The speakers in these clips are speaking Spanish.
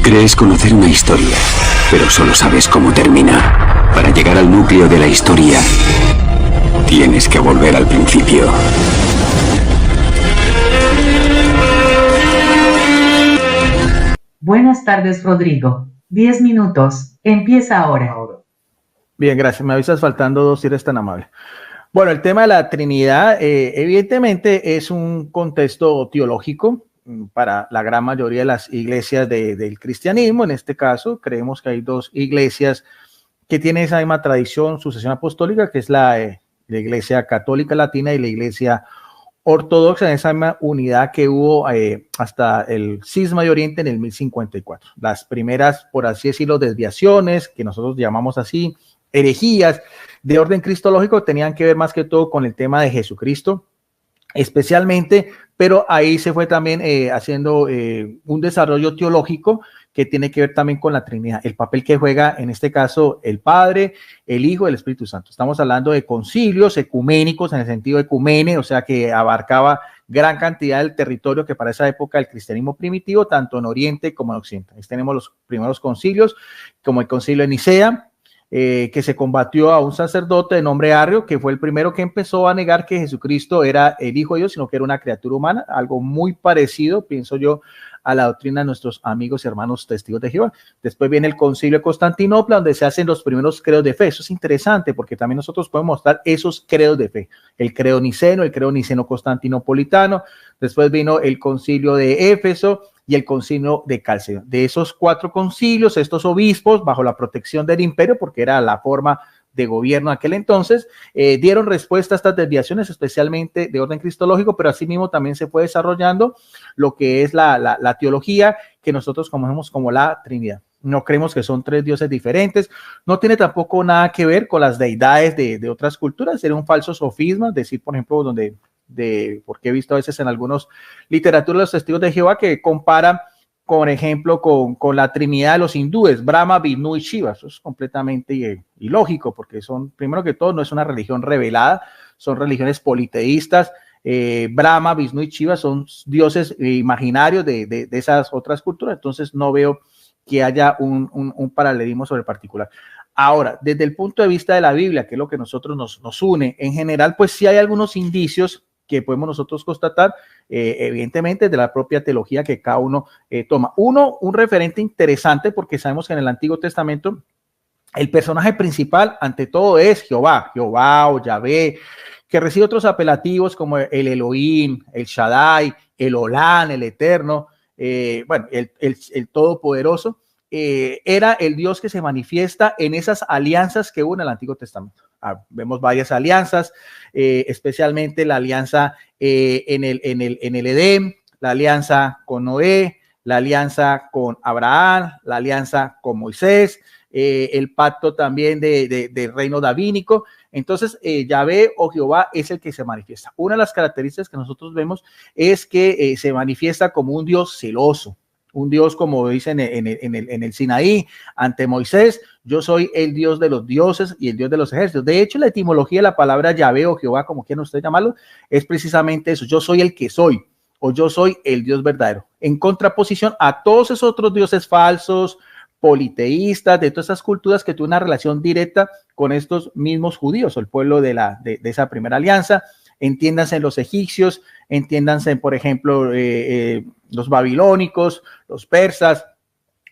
Crees conocer una historia, pero solo sabes cómo termina. Para llegar al núcleo de la historia, tienes que volver al principio. Buenas tardes, Rodrigo. 10 minutos. Empieza ahora. Bien, gracias. Me avisas faltando 2 si eres tan amable. Bueno, el tema de la Trinidad, evidentemente es un contexto teológico para la gran mayoría de las iglesias del cristianismo. En este caso, creemos que hay 2 iglesias que tienen esa misma tradición, sucesión apostólica, que es la iglesia católica latina y la iglesia ortodoxa, en esa misma unidad que hubo hasta el cisma de Oriente en el 1054. Las primeras, por así decirlo, desviaciones, que nosotros llamamos así, herejías de orden cristológico, tenían que ver más que todo con el tema de Jesucristo, especialmente, pero ahí se fue también haciendo un desarrollo teológico que tiene que ver también con la Trinidad, el papel que juega en este caso el Padre, el Hijo y el Espíritu Santo. Estamos hablando de concilios ecuménicos en el sentido ecumene, o sea que abarcaba gran cantidad del territorio que para esa época el cristianismo primitivo, tanto en Oriente como en Occidente. Ahí tenemos los primeros concilios, como el concilio de Nicea, que se combatió a un sacerdote de nombre Arrio, que fue el primero que empezó a negar que Jesucristo era el Hijo de Dios, sino que era una criatura humana, algo muy parecido, pienso yo, a la doctrina de nuestros amigos y hermanos testigos de Jehová. Después viene el concilio de Constantinopla, donde se hacen los primeros credos de fe. Eso es interesante, porque también nosotros podemos mostrar esos credos de fe. El credo niceno, el credo niceno-constantinopolitano. Después vino el concilio de Éfeso y el concilio de Calcedonia. De esos 4 concilios, estos obispos, bajo la protección del imperio, porque era la forma de gobierno en aquel entonces, dieron respuesta a estas desviaciones, especialmente de orden cristológico, pero asimismo también se fue desarrollando lo que es la teología que nosotros conocemos como la Trinidad. No creemos que son 3 dioses diferentes, no tiene tampoco nada que ver con las deidades de otras culturas, sería un falso sofisma, decir, por ejemplo, porque he visto a veces en algunos literaturas los testigos de Jehová que comparan, por ejemplo, con la Trinidad de los hindúes, Brahma, Vishnu y Shiva. Eso es completamente ilógico, porque son, primero que todo, no es una religión revelada, son religiones politeístas. Brahma, Vishnu y Shiva son dioses imaginarios de esas otras culturas, entonces no veo que haya un paralelismo sobre el particular. Ahora, desde el punto de vista de la Biblia, que es lo que nosotros nos une, en general, pues sí hay algunos indicios que podemos nosotros constatar, evidentemente, de la propia teología que cada uno toma. Un referente interesante, porque sabemos que en el Antiguo Testamento el personaje principal, ante todo, es Jehová o Yahvé, que recibe otros apelativos como el Elohim, el Shaddai, el Olán, el Eterno, el Todopoderoso. Era el Dios que se manifiesta en esas alianzas que hubo en el Antiguo Testamento. Vemos varias alianzas, especialmente la alianza en el Edén, la alianza con Noé, la alianza con Abraham, la alianza con Moisés, el pacto también del reino davínico. Entonces, Yahvé o Jehová es el que se manifiesta. Una de las características que nosotros vemos es que se manifiesta como un Dios celoso. Un Dios, como dicen en el Sinaí, ante Moisés, yo soy el Dios de los dioses y el Dios de los ejércitos. De hecho, la etimología de la palabra Yahvé o Jehová, como quieran ustedes llamarlo, es precisamente eso. Yo soy el que soy, o yo soy el Dios verdadero. En contraposición a todos esos otros dioses falsos, politeístas, de todas esas culturas que tuvieron una relación directa con estos mismos judíos, o el pueblo de esa primera alianza. Entiéndanse los egipcios, entiéndanse, por ejemplo, los babilónicos, los persas,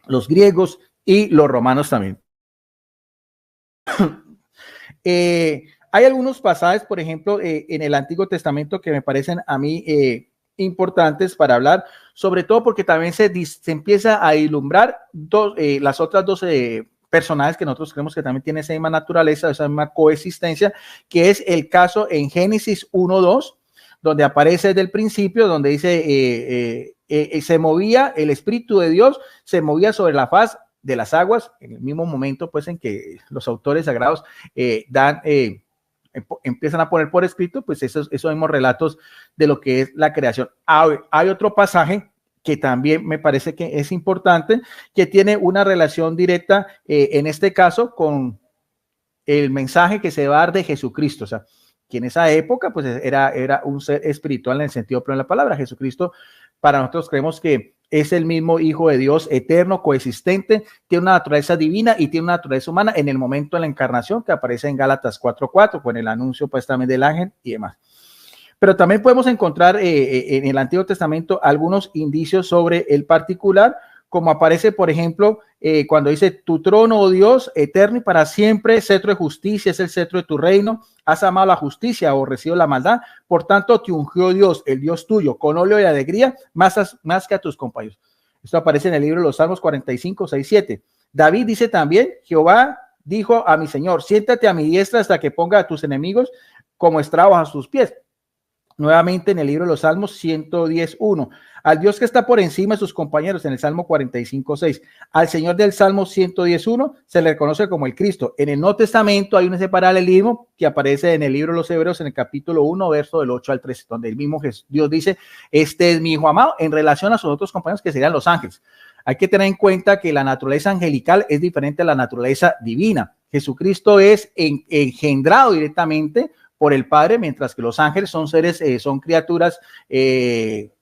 los griegos y los romanos también. Hay algunos pasajes, por ejemplo, en el Antiguo Testamento que me parecen a mí importantes para hablar, sobre todo porque también se empieza a ilumbrar las otras 12 personajes que nosotros creemos que también tienen esa misma naturaleza, esa misma coexistencia, que es el caso en Génesis 1:2, donde aparece desde el principio, donde dice, se movía el Espíritu de Dios, se movía sobre la faz de las aguas, en el mismo momento pues en que los autores sagrados empiezan a poner por escrito pues esos mismos relatos de lo que es la creación. Hay otro pasaje que también me parece que es importante, que tiene una relación directa, en este caso, con el mensaje que se va a dar de Jesucristo. O sea, que en esa época, pues, era un ser espiritual en el sentido pleno de la palabra. Jesucristo, para nosotros creemos que es el mismo Hijo de Dios eterno, coexistente, tiene una naturaleza divina y tiene una naturaleza humana en el momento de la encarnación que aparece en Gálatas 4:4 con el anuncio pues también del ángel y demás. Pero también podemos encontrar en el Antiguo Testamento algunos indicios sobre el particular, como aparece, por ejemplo, cuando dice, tu trono, oh Dios, eterno y para siempre, cetro de justicia es el cetro de tu reino, has amado la justicia, aborrecido la maldad, por tanto te ungió Dios, el Dios tuyo, con óleo y alegría, más que a tus compañeros. Esto aparece en el libro de los Salmos 45, 6, 7. David dice también, Jehová dijo a mi Señor, siéntate a mi diestra hasta que ponga a tus enemigos como estrabos a sus pies. Nuevamente en el libro de los Salmos 110:1, al Dios que está por encima de sus compañeros en el Salmo 45:6, al Señor del Salmo 110:1 se le reconoce como el Cristo. En el Nuevo Testamento hay un ese paralelismo que aparece en el libro de los Hebreos en el capítulo 1, verso del 8 al 13, donde el mismo Dios dice, este es mi Hijo amado, en relación a sus otros compañeros que serían los ángeles. Hay que tener en cuenta que la naturaleza angelical es diferente a la naturaleza divina. Jesucristo es engendrado directamente por el Padre, mientras que los ángeles son seres, son criaturas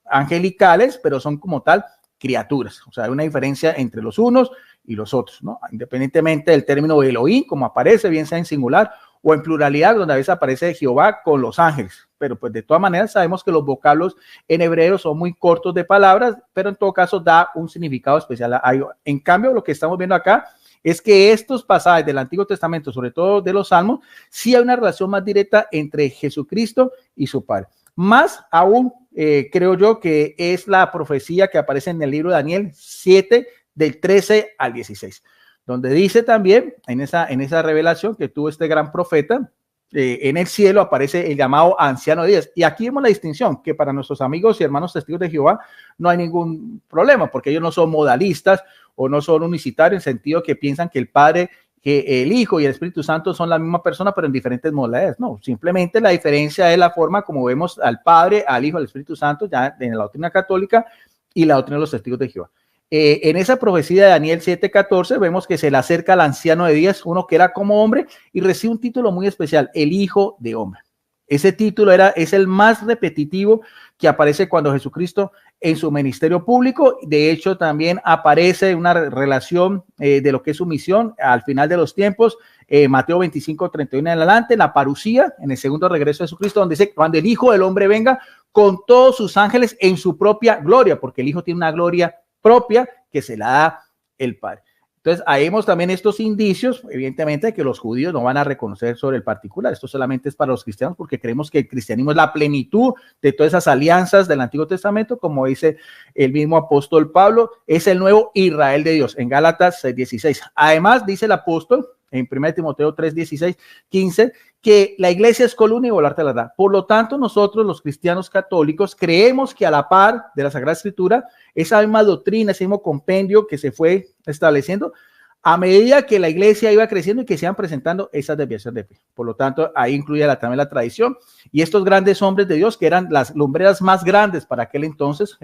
angelicales, pero son como tal criaturas. O sea, hay una diferencia entre los unos y los otros, ¿no? Independientemente del término Elohim, como aparece, bien sea en singular o en pluralidad, donde a veces aparece Jehová con los ángeles. Pero pues de todas maneras sabemos que los vocablos en hebreo son muy cortos de palabras, pero en todo caso da un significado especial. En cambio, lo que estamos viendo acá es que estos pasajes del Antiguo Testamento, sobre todo de los Salmos, sí hay una relación más directa entre Jesucristo y su Padre. Más aún, creo yo que es la profecía que aparece en el libro de Daniel 7, del 13 al 16, donde dice también en esa revelación que tuvo este gran profeta, en el cielo aparece el llamado anciano de días. Y aquí vemos la distinción, que para nuestros amigos y hermanos testigos de Jehová no hay ningún problema, porque ellos no son modalistas o no son unicitarios, en sentido que piensan que el Padre, que el Hijo y el Espíritu Santo son la misma persona, pero en diferentes modalidades. No, simplemente la diferencia es la forma como vemos al Padre, al Hijo, al Espíritu Santo, ya en la doctrina católica y la doctrina de los testigos de Jehová. En esa profecía de Daniel 7:14 vemos que se le acerca al anciano de días, uno que era como hombre, y recibe un título muy especial, el Hijo de Hombre. Ese título es el más repetitivo que aparece cuando Jesucristo en su ministerio público. De hecho, también aparece una relación de lo que es su misión al final de los tiempos, Mateo 25:31 en adelante, la parucía, en el segundo regreso de Jesucristo, donde dice, cuando el Hijo del Hombre venga con todos sus ángeles en su propia gloria, porque el Hijo tiene una gloria propia que se la da el Padre. Entonces, ahí vemos también estos indicios, evidentemente, que los judíos no van a reconocer sobre el particular. Esto solamente es para los cristianos porque creemos que el cristianismo es la plenitud de todas esas alianzas del Antiguo Testamento, como dice el mismo apóstol Pablo, es el nuevo Israel de Dios, en Gálatas 6:16. Además, dice el apóstol en 1 Timoteo 3:16, 15, que la iglesia es columna y baluarte de la verdad. Por lo tanto, nosotros los cristianos católicos creemos que a la par de la Sagrada Escritura, esa misma doctrina, ese mismo compendio que se fue estableciendo, a medida que la iglesia iba creciendo y que se iban presentando esas desviaciones de fe. Por lo tanto, ahí incluye también la tradición y estos grandes hombres de Dios que eran las lumbreras más grandes para aquel entonces,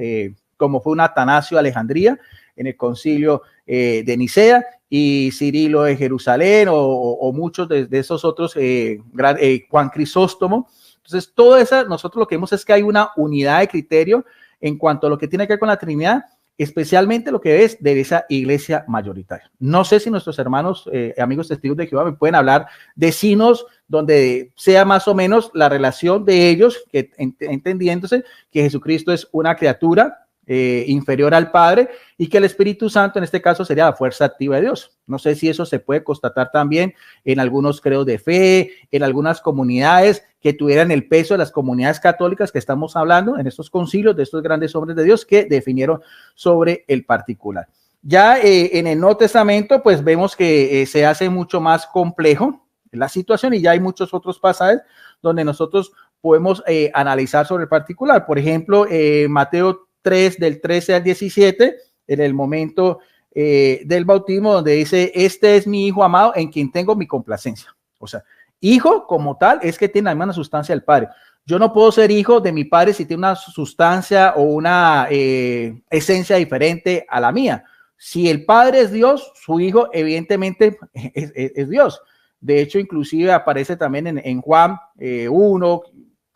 como fue un Atanasio de Alejandría en el concilio de Nicea y Cirilo de Jerusalén o muchos de esos otros, Juan Crisóstomo. Entonces, todo eso, nosotros lo que vemos es que hay una unidad de criterio en cuanto a lo que tiene que ver con la Trinidad, especialmente lo que es de esa iglesia mayoritaria. No sé si nuestros hermanos, amigos testigos de Jehová, me pueden hablar de signos donde sea más o menos la relación de ellos, que entendiéndose que Jesucristo es una criatura inferior al Padre y que el Espíritu Santo en este caso sería la fuerza activa de Dios. No sé si eso se puede constatar también en algunos credos de fe, en algunas comunidades que tuvieran el peso de las comunidades católicas que estamos hablando en estos concilios de estos grandes hombres de Dios que definieron sobre el particular. Ya en el Nuevo Testamento pues vemos que se hace mucho más complejo la situación y ya hay muchos otros pasajes donde nosotros podemos analizar sobre el particular. Por ejemplo, Mateo 3, del 13 al 17, en el momento del bautismo, donde dice, este es mi Hijo amado en quien tengo mi complacencia. O sea, hijo como tal es que tiene la misma sustancia del Padre. Yo no puedo ser hijo de mi Padre si tiene una sustancia o una esencia diferente a la mía. Si el Padre es Dios, su Hijo evidentemente es Dios. De hecho, inclusive aparece también en Juan 1,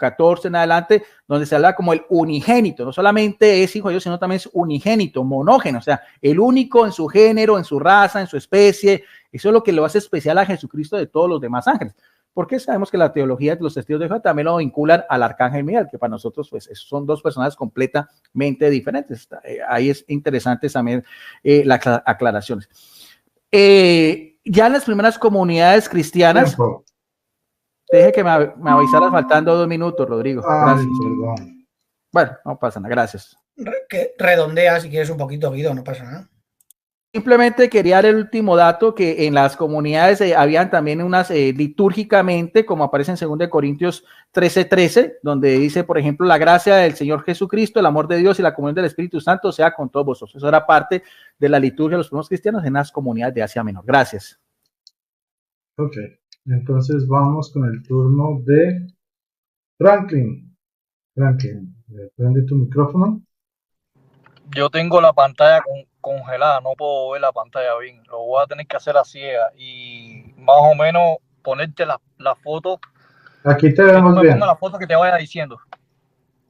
14 en adelante, donde se habla como el unigénito, no solamente es hijo de Dios, sino también es unigénito, monógeno, o sea, el único en su género, en su raza, en su especie. Eso es lo que lo hace especial a Jesucristo de todos los demás ángeles, porque sabemos que la teología de los testigos de Jehová también lo vinculan al arcángel Miguel, que para nosotros pues son dos personas completamente diferentes. Ahí es interesante también las aclaraciones. Ya en las primeras comunidades cristianas, Tiempo. deje que me avisaras faltando 2 minutos, Rodrigo. Ay, Gracias. perdón. Bueno, no pasa nada, gracias. Que redondea si quieres un poquito, Guido, no pasa nada. Simplemente quería dar el último dato, que en las comunidades habían también unas litúrgicamente, como aparece en 2 Corintios 13:13, donde dice, por ejemplo, la gracia del Señor Jesucristo, el amor de Dios y la comunión del Espíritu Santo sea con todos vosotros. Eso era parte de la liturgia de los primeros cristianos en las comunidades de Asia Menor. Gracias. Ok, entonces vamos con el turno de Franklin. Franklin, prende tu micrófono. Yo tengo la pantalla congelada, no puedo ver la pantalla bien. Lo voy a tener que hacer a ciega y más o menos ponerte la foto. Aquí te vemos me bien. ponga la foto que te vaya diciendo.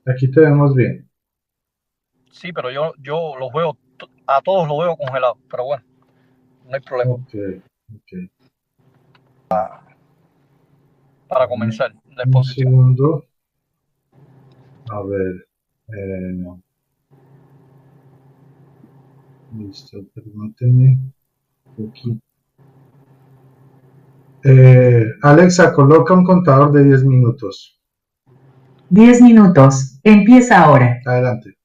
Aquí te vemos bien. Sí, pero yo los veo, a todos los veo congelados, pero bueno, no hay problema. Ok. Para comenzar la Un exposición. segundo. A ver. Listo, permíteme. Aquí. Alexa, coloca un contador de 10 minutos. 10 minutos. Empieza ahora. Adelante.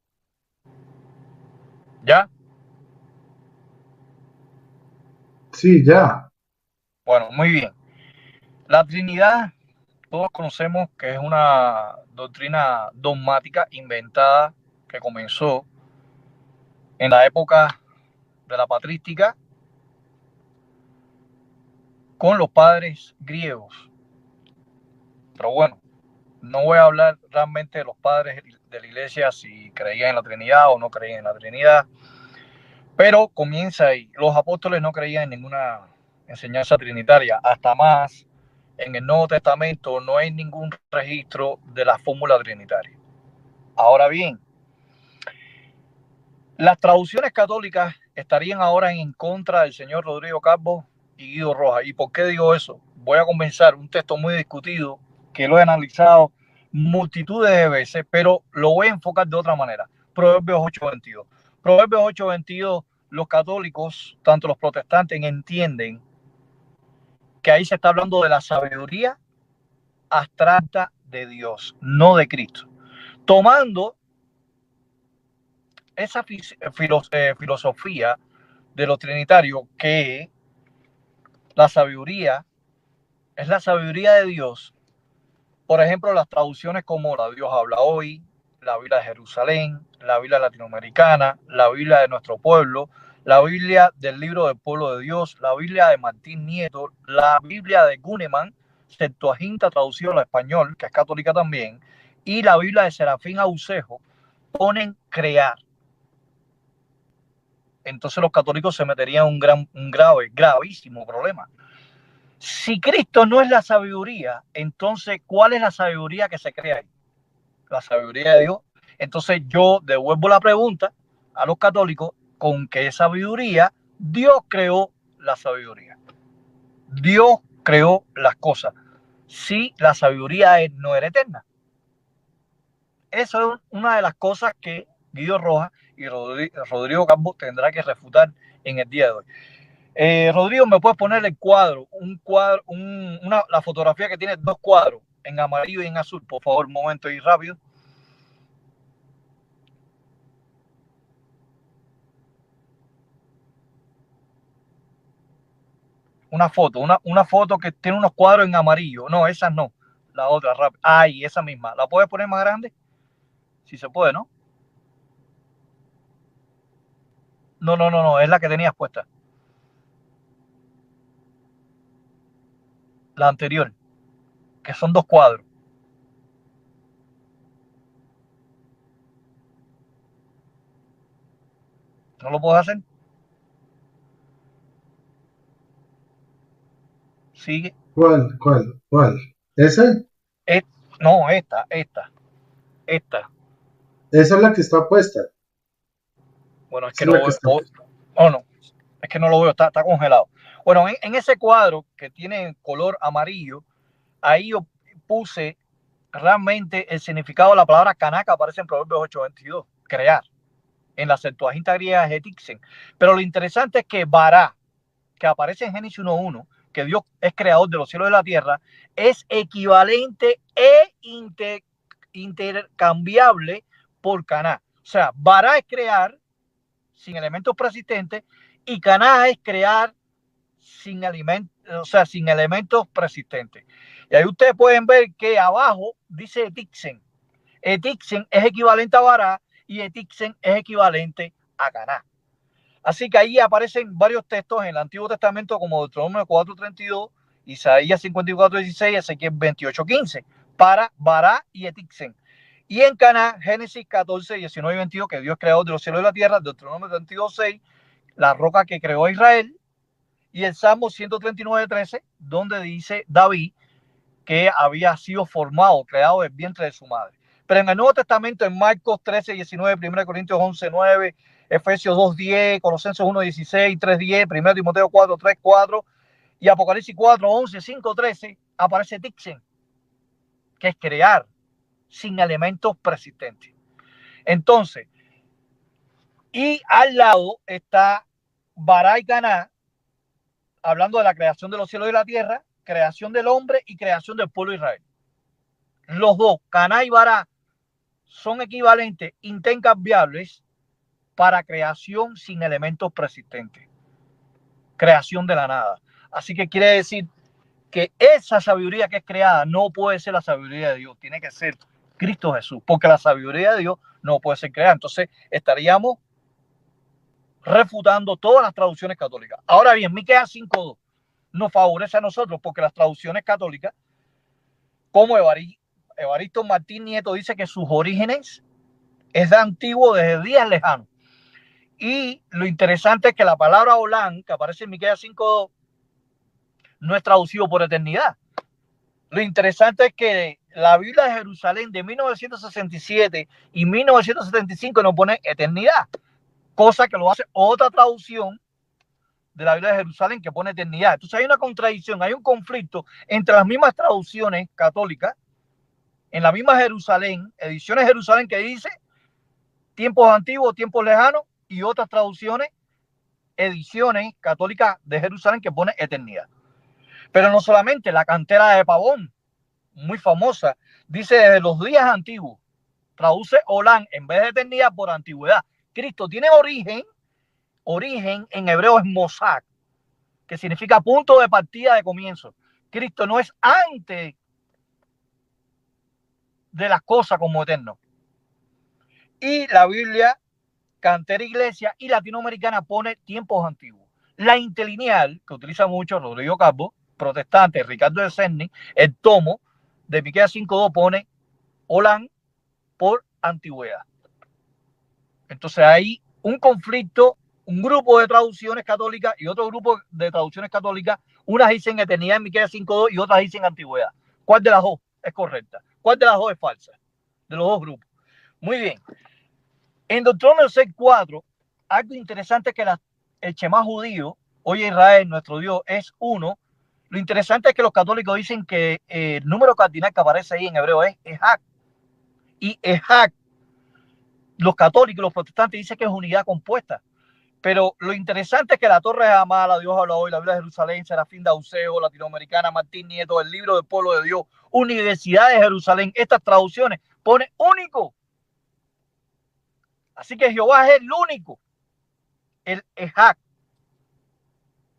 ¿Ya? Sí, ya. Bueno, muy bien. La Trinidad, todos conocemos que es una doctrina dogmática inventada que comenzó en la época de la patrística con los padres griegos. Pero bueno, no voy a hablar realmente de los padres de la iglesia si creían en la Trinidad o no creían en la Trinidad, pero comienza ahí. Los apóstoles no creían en ninguna enseñanza trinitaria, hasta más en el Nuevo Testamento no hay ningún registro de la fórmula trinitaria. Ahora bien, las traducciones católicas estarían ahora en contra del señor Rodrigo Calvo y Guido Rojas. ¿Y por qué digo eso? Voy a comenzar un texto muy discutido que lo he analizado multitudes de veces, pero lo voy a enfocar de otra manera. Proverbios 8:22. Proverbios 8:22, los católicos, tanto los protestantes, entienden que ahí se está hablando de la sabiduría abstracta de Dios, no de Cristo. Tomando esa filosofía de los trinitarios, que la sabiduría es la sabiduría de Dios. Por ejemplo, las traducciones como la Dios habla hoy, la Biblia de Jerusalén, la Biblia latinoamericana, la Biblia de nuestro pueblo, la Biblia del libro del pueblo de Dios, la Biblia de Martín Nieto, la Biblia de Gunnemann, Septuaginta traducido al español, que es católica también, y la Biblia de Serafín Aucejo, ponen crear. Entonces los católicos se meterían en un gravísimo problema. Si Cristo no es la sabiduría, entonces, ¿cuál es la sabiduría que se crea ahí? La sabiduría de Dios. Entonces yo devuelvo la pregunta a los católicos: ¿con qué sabiduría Dios creó la sabiduría? Dios creó las cosas. Si la sabiduría no era eterna. Eso es una de las cosas que Guido Rojas y Rodrigo Calvo tendrá que refutar en el día de hoy. Rodrigo, ¿me puedes poner el cuadro, la fotografía que tiene 2 cuadros, en amarillo y en azul, por favor, un momento y rápido? Una foto que tiene unos cuadros en amarillo. No, esa no, la otra, rápido. Ay, esa misma. ¿La puedes poner más grande? Si se puede, ¿no? No, es la que tenías puesta. La anterior, que son 2 cuadros. ¿No lo puedo hacer? Sigue. ¿Cuál? ¿Ese? No, esta. Esa es la que está puesta. Bueno, es Esa que es no la que veo. está puesta. Oh, no, es que no lo veo, está congelado. Bueno, en ese cuadro que tiene color amarillo, ahí yo puse realmente el significado de la palabra caná que aparece en Proverbios 8:22, crear. En la Septuaginta griega es etixen. Pero lo interesante es que Bará, que aparece en Génesis 1:1, que Dios es creador de los cielos y de la tierra, es equivalente e intercambiable por caná. O sea, Bará es crear sin elementos persistentes y caná es crear sin sin elementos persistentes. Y ahí ustedes pueden ver que abajo dice etixen. Etixen es equivalente a Bará y etixen es equivalente a caná. Así que ahí aparecen varios textos en el Antiguo Testamento como Deuteronomio 4:32, Isaías 54:16, Ezequiel 28:15 para Bará y etixen. Y en Caná, Génesis 14:19-22, que Dios creó de los cielos y la tierra, Deuteronomio 32:6, la roca que creó a Israel, y el Salmo 139:13, donde dice David que había sido formado, creado del vientre de su madre. Pero en el Nuevo Testamento, en Marcos 13:19, 1 Corintios 11:9, Efesios 2:10, Colosenses 1:16, 3:10, 1 Timoteo 4:3-4 y Apocalipsis 4:11, 5:13, aparece tixen, que es crear sin elementos persistentes. Entonces, y al lado está Bará y Caná, hablando de la creación de los cielos y la tierra, creación del hombre y creación del pueblo de Israel. Los dos, Caná y Bará, son equivalentes, intercambiables para creación sin elementos persistentes, creación de la nada. Así que quiere decir que esa sabiduría que es creada no puede ser la sabiduría de Dios, tiene que ser Cristo Jesús, porque la sabiduría de Dios no puede ser creada. Entonces estaríamos refutando todas las traducciones católicas. Ahora bien, Miqueas 5:2 nos favorece a nosotros porque las traducciones católicas, como Evaristo Martín Nieto dice que sus orígenes es de antiguo, desde días lejanos. Y lo interesante es que la palabra Olán, que aparece en Miqueas 5:2, no es traducido por eternidad. Lo interesante es que la Biblia de Jerusalén de 1967 y 1975 nos pone eternidad, cosa que lo hace otra traducción de la Biblia de Jerusalén que pone eternidad. Entonces hay una contradicción, hay un conflicto entre las mismas traducciones católicas, en la misma Jerusalén, ediciones Jerusalén que dice tiempos antiguos, tiempos lejanos, y otras traducciones, ediciones católicas de Jerusalén que pone eternidad. Pero no solamente, la cantera de Pavón, muy famosa, dice desde los días antiguos, traduce Olán en vez de eternidad por antigüedad. Cristo tiene origen en hebreo es Mosach, que significa punto de partida de comienzo. Cristo no es antes de las cosas como eterno. Y la Biblia, Cantera Iglesia y Latinoamericana pone tiempos antiguos. La interlineal, que utiliza mucho Rodrigo Calvo, protestante, Ricardo de Cerny, el tomo de Miqueas 5:2 pone Olán por antigüedad. Entonces hay un conflicto, un grupo de traducciones católicas y otro grupo de traducciones católicas. Unas dicen eternidad en Miqueas 5:2 y otras dicen antigüedad. ¿Cuál de las dos es correcta? ¿Cuál de las dos es falsa? De los dos grupos. Muy bien. En Deuteronomio 6:4, algo interesante es que el Shema judío, oye Israel, nuestro Dios, es uno. Lo interesante es que los católicos dicen que el número cardinal que aparece ahí en hebreo es Ejak. Y Ejak, los católicos, los protestantes dicen que es unidad compuesta. Pero lo interesante es que la Torre de Amala, Dios habla hoy, la Biblia de Jerusalén, Serafín de Auseo, Latinoamericana, Martín Nieto, el libro del pueblo de Dios, Universidad de Jerusalén, estas traducciones pone único. Así que Jehová es el único, el Ejak,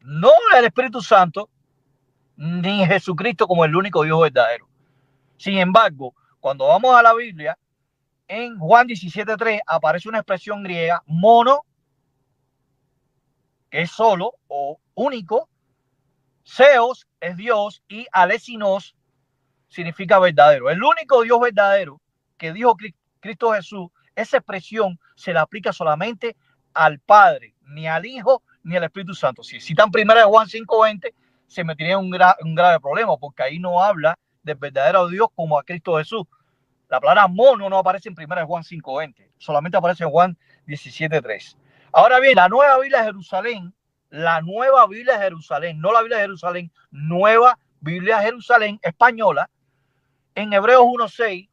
no el Espíritu Santo, ni Jesucristo como el único Dios verdadero. Sin embargo, cuando vamos a la Biblia, en Juan 17:3 aparece una expresión griega, mono, que es solo o único, Zeus es Dios y Alesinos significa verdadero. El único Dios verdadero que dijo Cristo Jesús, esa expresión se la aplica solamente al Padre, ni al Hijo, ni al Espíritu Santo. Si citan 1 Juan 5:20, se metería un grave problema, porque ahí no habla del verdadero Dios como a Cristo Jesús. La palabra mono no aparece en 1 Juan 5:20, solamente aparece en Juan 17:3. Ahora bien, la nueva Biblia de Jerusalén, no la Biblia de Jerusalén, nueva Biblia de Jerusalén española, en Hebreos 1:6,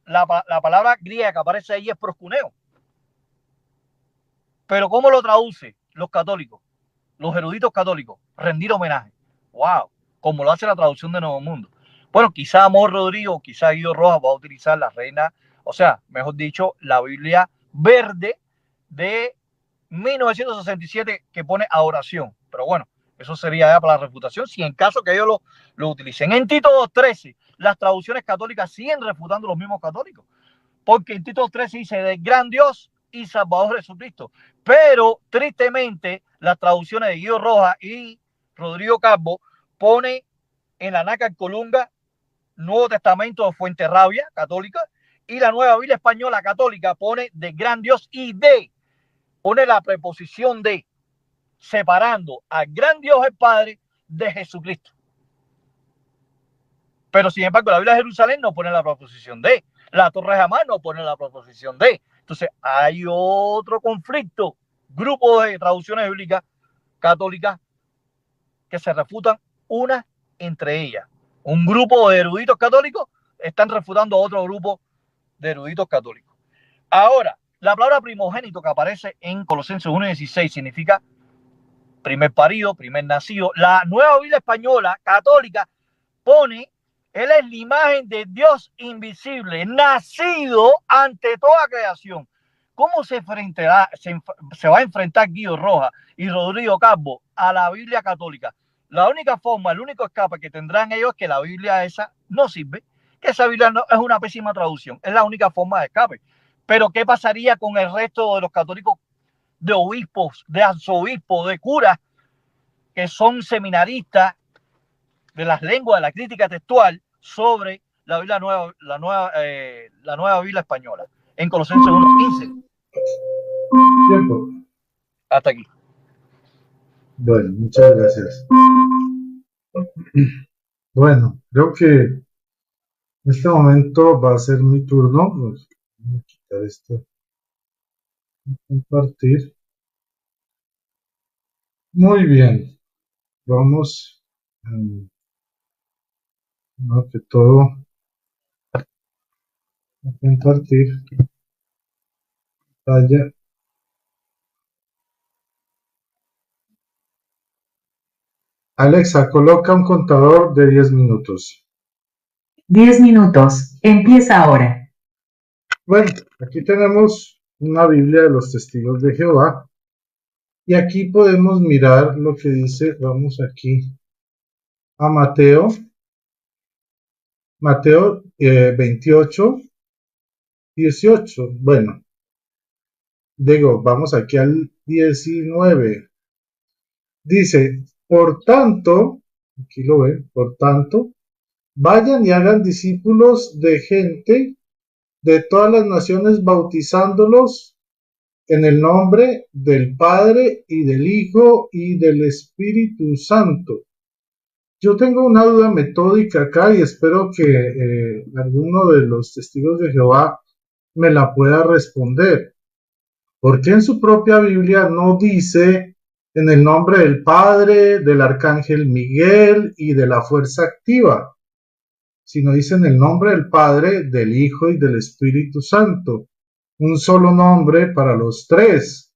la palabra griega que aparece ahí es proskuneo. Pero ¿cómo lo traduce los católicos, los eruditos católicos? Rendir homenaje. ¡Wow! Como lo hace la traducción de Nuevo Mundo. Bueno, quizá Amor Rodrigo, quizá Guido Rojas va a utilizar la reina, o sea, mejor dicho, la Biblia verde de 1967 que pone adoración. Pero bueno, eso sería ya para la refutación, si en caso que ellos lo utilicen. En Tito 2:13, las traducciones católicas siguen refutando los mismos católicos, porque en Tito 2:13 dice del gran Dios y Salvador Jesucristo. Pero tristemente, las traducciones de Guido Rojas y Rodrigo Calvo pone en la Nácar Colunga Nuevo Testamento de Fuenterrabía católica, y la Nueva Biblia Española católica pone de gran Dios y pone la preposición de, separando al gran Dios el Padre de Jesucristo. Pero sin embargo, la Biblia de Jerusalén no pone la preposición de, la Torre de Hamán no pone la preposición de. Entonces hay otro conflicto, grupo de traducciones bíblicas católicas que se refutan una entre ellas. Un grupo de eruditos católicos están refutando a otro grupo de eruditos católicos. Ahora, la palabra primogénito que aparece en Colosenses 1:16 significa primer parido, primer nacido. La Nueva Biblia Española católica pone, él es la imagen de Dios invisible, nacido ante toda creación. ¿Cómo se va a enfrentar Guido Rojas y Rodrigo Calvo a la Biblia católica? La única forma, el único escape que tendrán ellos es que la Biblia esa no sirve, que esa Biblia no, es una pésima traducción, es la única forma de escape. Pero ¿qué pasaría con el resto de los católicos, de obispos, de arzobispos, de curas, que son seminaristas de las lenguas, de la crítica textual sobre la Biblia nueva, la nueva Biblia española, en Colosenses 1:15? Tiempo. Hasta aquí. Bueno, muchas gracias. Bueno, creo que en este momento va a ser mi turno. Voy a quitar esto. Compartir. Muy bien. Vamos a que todo a compartir pantalla. Alexa, coloca un contador de 10 minutos. 10 minutos. Empieza ahora. Bueno, aquí tenemos una Biblia de los Testigos de Jehová. Y aquí podemos mirar lo que dice, vamos aquí a Mateo 28, 18. Bueno, digo, vamos aquí al 19. Dice, por tanto, aquí lo ven, por tanto, vayan y hagan discípulos de gente de todas las naciones, bautizándolos en el nombre del Padre y del Hijo y del Espíritu Santo. Yo tengo una duda metódica acá y espero que alguno de los testigos de Jehová me la pueda responder. ¿Por qué en su propia Biblia no dice en el nombre del Padre, del Arcángel Miguel y de la Fuerza Activa? Sino dice en el nombre del Padre, del Hijo y del Espíritu Santo. Un solo nombre para los tres.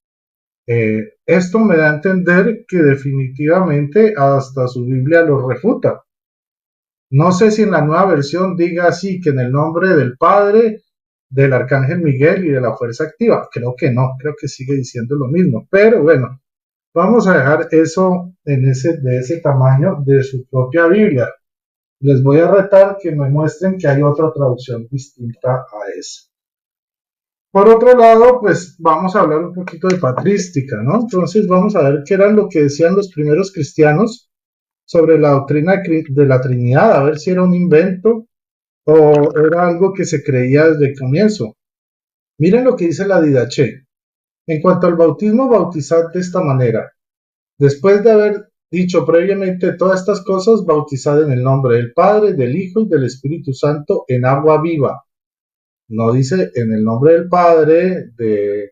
Esto me da a entender que definitivamente hasta su Biblia lo refuta. No sé si en la nueva versión diga así, que en el nombre del Padre, del Arcángel Miguel y de la Fuerza Activa. Creo que no, creo que sigue diciendo lo mismo. Pero bueno, vamos a dejar eso de ese tamaño de su propia Biblia. Les voy a retar que me muestren que hay otra traducción distinta a esa. Por otro lado, pues vamos a hablar un poquito de patrística, ¿no? Entonces vamos a ver qué era lo que decían los primeros cristianos sobre la doctrina de la Trinidad, a ver si era un invento o era algo que se creía desde el comienzo. Miren lo que dice la Didache. En cuanto al bautismo, bautizad de esta manera. Después de haber dicho previamente todas estas cosas, bautizad en el nombre del Padre, del Hijo y del Espíritu Santo en agua viva. No dice en el nombre del Padre, del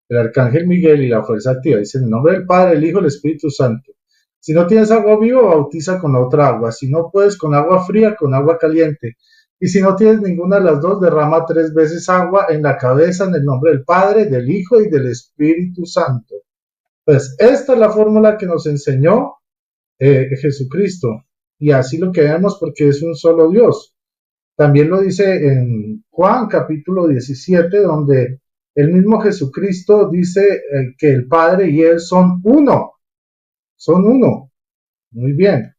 Arcángel Miguel y la fuerza activa. Dice en el nombre del Padre, el Hijo y el Espíritu Santo. Si no tienes agua viva, bautiza con otra agua. Si no puedes, con agua fría, con agua caliente. Y si no tienes ninguna de las dos, derrama 3 veces agua en la cabeza en el nombre del Padre, del Hijo y del Espíritu Santo. Pues esta es la fórmula que nos enseñó Jesucristo. Y así lo queremos porque es un solo Dios. También lo dice en Juan capítulo 17, donde el mismo Jesucristo dice que el Padre y Él son uno. Son uno. Muy bien.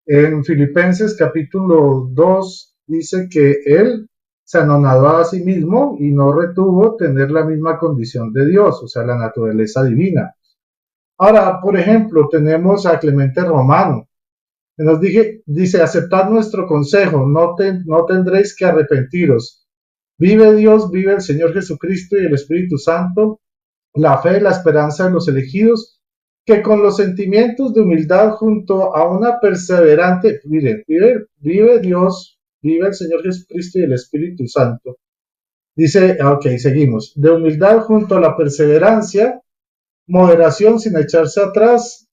En Filipenses capítulo 2 dice que Él se anonadó a sí mismo y no retuvo tener la misma condición de Dios, o sea, la naturaleza divina. Ahora, por ejemplo, tenemos a Clemente Romano. Nos dice, aceptad nuestro consejo, no tendréis que arrepentiros. Vive Dios, vive el Señor Jesucristo y el Espíritu Santo, la fe y la esperanza de los elegidos, que con los sentimientos de humildad junto a una perseverante, vive Dios, vive el Señor Jesucristo y el Espíritu Santo. Dice, ok, seguimos, de humildad junto a la perseverancia, moderación sin echarse atrás,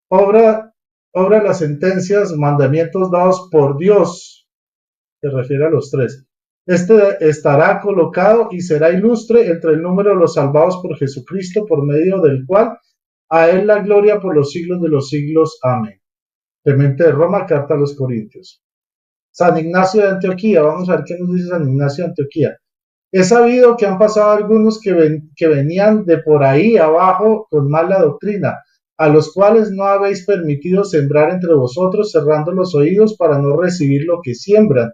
obra las sentencias, mandamientos dados por Dios, se refiere a los 3. Este estará colocado y será ilustre entre el número de los salvados por Jesucristo, por medio del cual a Él la gloria por los siglos de los siglos. Amén. Clemente de Roma, carta a los Corintios. San Ignacio de Antioquía, vamos a ver qué nos dice San Ignacio de Antioquía. He sabido que han pasado algunos que venían de por ahí abajo con mala doctrina, a los cuales no habéis permitido sembrar entre vosotros, cerrando los oídos para no recibir lo que siembran.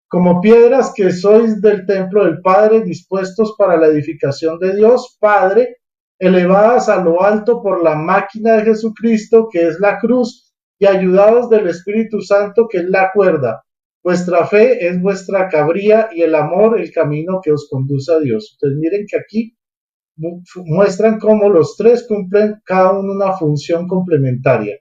Como piedras que sois del templo del Padre, dispuestos para la edificación de Dios, Padre, elevadas a lo alto por la máquina de Jesucristo, que es la cruz, y ayudados del Espíritu Santo, que es la cuerda. Vuestra fe es vuestra cabría y el amor el camino que os conduce a Dios. Entonces miren que aquí muestran cómo los 3 cumplen cada uno una función complementaria.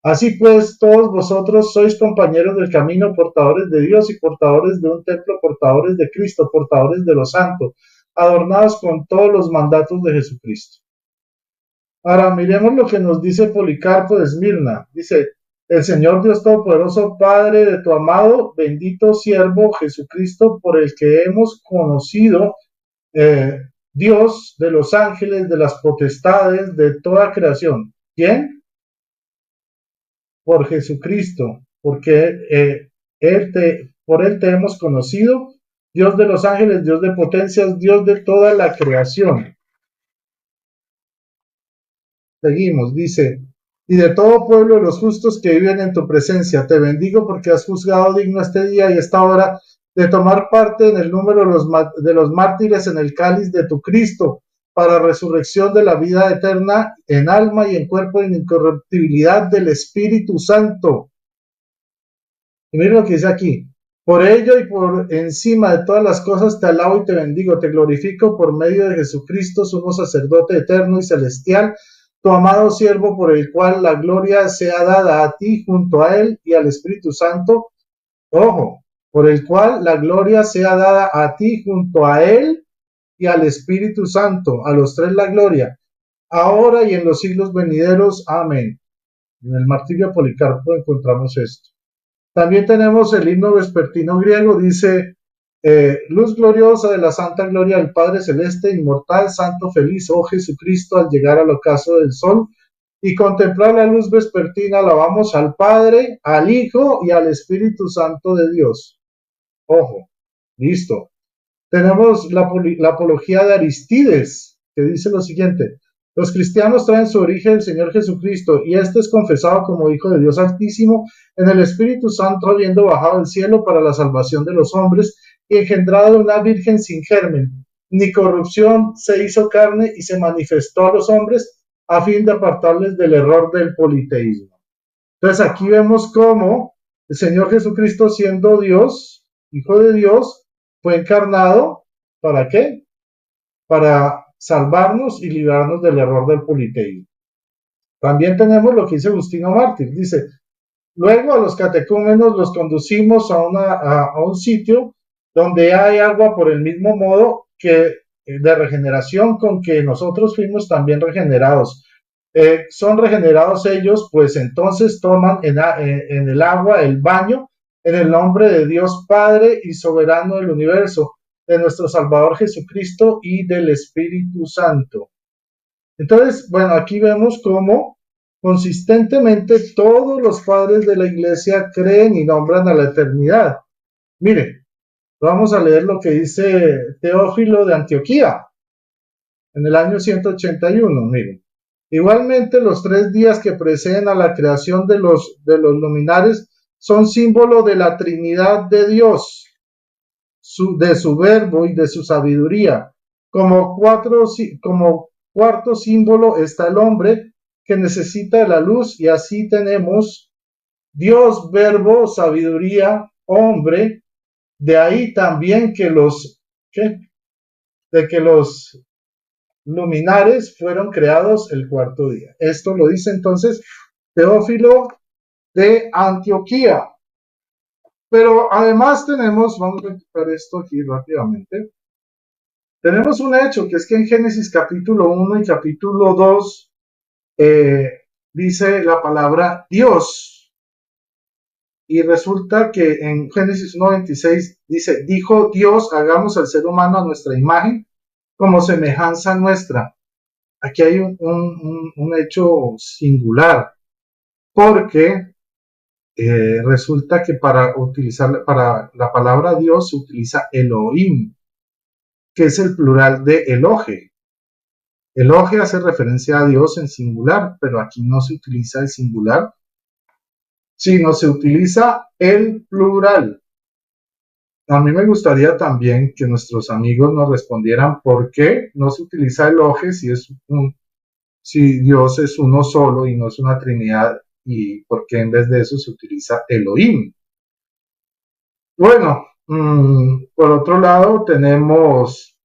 Así pues, todos vosotros sois compañeros del camino, portadores de Dios y portadores de un templo, portadores de Cristo, portadores de los santos, adornados con todos los mandatos de Jesucristo. Ahora miremos lo que nos dice Policarpo de Esmirna. Dice, el Señor Dios Todopoderoso, Padre de tu amado, bendito siervo Jesucristo, por el que hemos conocido, Dios de los ángeles, de las potestades, de toda creación. ¿Quién? Por Jesucristo, porque por Él te hemos conocido, Dios de los ángeles, Dios de potencias, Dios de toda la creación. Seguimos, dice, y de todo pueblo de los justos que viven en tu presencia, te bendigo porque has juzgado digno este día y esta hora de tomar parte en el número de los mártires en el cáliz de tu Cristo, para resurrección de la vida eterna en alma y en cuerpo en incorruptibilidad del Espíritu Santo. Y miren lo que dice aquí. Por ello y por encima de todas las cosas te alabo y te bendigo, te glorifico por medio de Jesucristo, sumo sacerdote eterno y celestial, tu amado siervo, por el cual la gloria sea dada a ti junto a él y al Espíritu Santo. Ojo, por el cual la gloria sea dada a ti junto a él y al Espíritu Santo, a los 3 la gloria, ahora y en los siglos venideros. Amén. En el martirio de Policarpo encontramos esto. También tenemos el himno vespertino griego, dice, luz gloriosa de la santa gloria del Padre Celeste, inmortal, santo, feliz, oh Jesucristo, al llegar al ocaso del sol y contemplar la luz vespertina, alabamos al Padre, al Hijo y al Espíritu Santo de Dios. Ojo, listo. Tenemos la apología de Aristides, que dice lo siguiente: los cristianos traen su origen el Señor Jesucristo, y este es confesado como Hijo de Dios Altísimo en el Espíritu Santo, habiendo bajado del cielo para la salvación de los hombres, y engendrado de una virgen sin germen, ni corrupción, se hizo carne y se manifestó a los hombres a fin de apartarles del error del politeísmo. Entonces aquí vemos cómo el Señor Jesucristo, siendo Dios, Hijo de Dios, fue encarnado, ¿para qué? Para salvarnos y librarnos del error del politeísmo. También tenemos lo que dice Agustino Mártir. Dice, luego a los catecúmenos los conducimos a un sitio donde hay agua por el mismo modo que de regeneración con que nosotros fuimos también regenerados. Son regenerados ellos, pues entonces toman en el agua el baño en el nombre de Dios Padre y soberano del universo, de nuestro Salvador Jesucristo y del Espíritu Santo. Entonces, bueno, aquí vemos cómo consistentemente todos los padres de la iglesia creen y nombran a la eternidad. Mire, vamos a leer lo que dice Teófilo de Antioquía en el año 181. Miren, igualmente los 3 días que preceden a la creación de los luminares son símbolo de la Trinidad de Dios, de su verbo y de su sabiduría. Como cuarto símbolo está el hombre que necesita la luz, y así tenemos Dios, verbo, sabiduría, hombre. De ahí también que los luminares fueron creados el 4º día. Esto lo dice entonces Teófilo de Antioquía. Pero además tenemos, vamos a quitar esto aquí rápidamente, tenemos un hecho, que es que en Génesis capítulo 1 y capítulo 2 dice la palabra Dios. Y resulta que en Génesis 1:26 dice, dijo Dios, hagamos al ser humano a nuestra imagen, como semejanza nuestra. Aquí hay un hecho singular, porque resulta que para la palabra Dios se utiliza Elohim, que es el plural de Elohe. Elohe hace referencia a Dios en singular, pero aquí no se utiliza el singular, sino se utiliza el plural. A mí me gustaría también que nuestros amigos nos respondieran por qué no se utiliza Elohe si Dios es uno solo y no es una trinidad, y por qué en vez de eso se utiliza Elohim. Bueno, por otro lado tenemos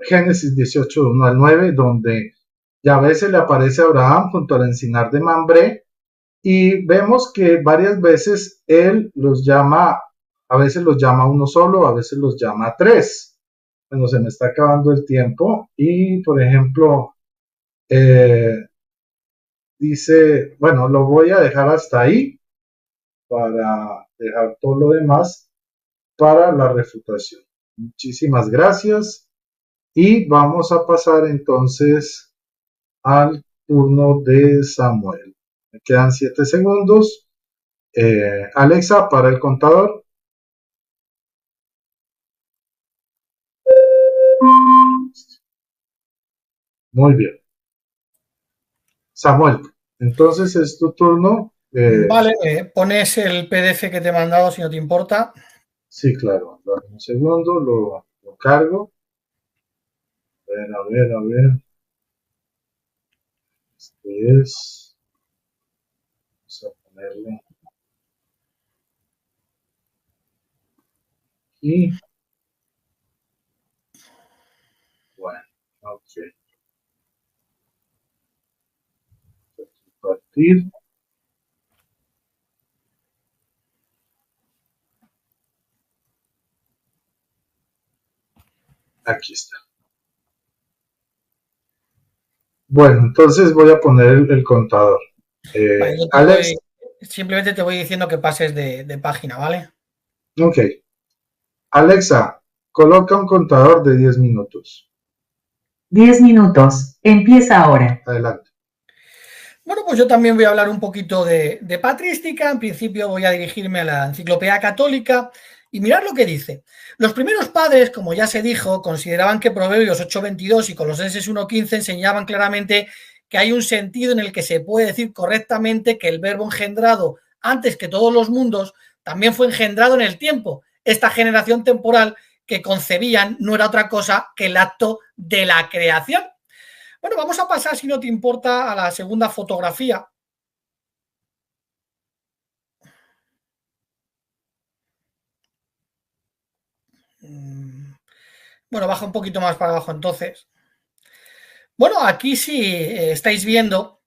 Génesis 18, 1 al 9, donde Yahvé se le aparece a Abraham junto al encinar de Mambré, y vemos que varias veces él los llama, a veces los llama uno solo, a veces los llama 3. Bueno, se me está acabando el tiempo, y por ejemplo, dice, bueno, lo voy a dejar hasta ahí para dejar todo lo demás para la refutación. Muchísimas gracias, y vamos a pasar entonces al turno de Samuel. Me quedan 7 segundos. Alexa, para el contador. Muy bien. Samuel, entonces es tu turno. Vale, pones el PDF que te he mandado si no te importa. Sí, claro. Dame un segundo, lo cargo. A ver. Este es. Vamos a ponerle aquí. Bueno, ok. Compartir. Aquí está. Bueno, entonces voy a poner el contador. Vale, Alex. Simplemente te voy diciendo que pases de página, ¿vale? Ok. Alexa, coloca un contador de 10 minutos. 10 minutos. Empieza ahora. Adelante. Bueno, pues yo también voy a hablar un poquito de patrística. En principio voy a dirigirme a la Enciclopedia Católica y mirad lo que dice. Los primeros padres, como ya se dijo, consideraban que Proverbios 8:22 y Colosenses 1:15 enseñaban claramente que hay un sentido en el que se puede decir correctamente que el verbo engendrado antes que todos los mundos también fue engendrado en el tiempo. Esta generación temporal que concebían no era otra cosa que el acto de la creación. Bueno, vamos a pasar, si no te importa, a la segunda fotografía. Bueno, baja un poquito más para abajo entonces. Bueno, aquí sí estáis viendo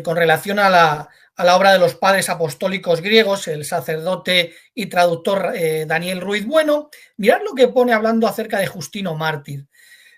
con relación a la obra de los padres apostólicos griegos, el sacerdote y traductor Daniel Ruiz Bueno. Mirad lo que pone hablando acerca de Justino Mártir.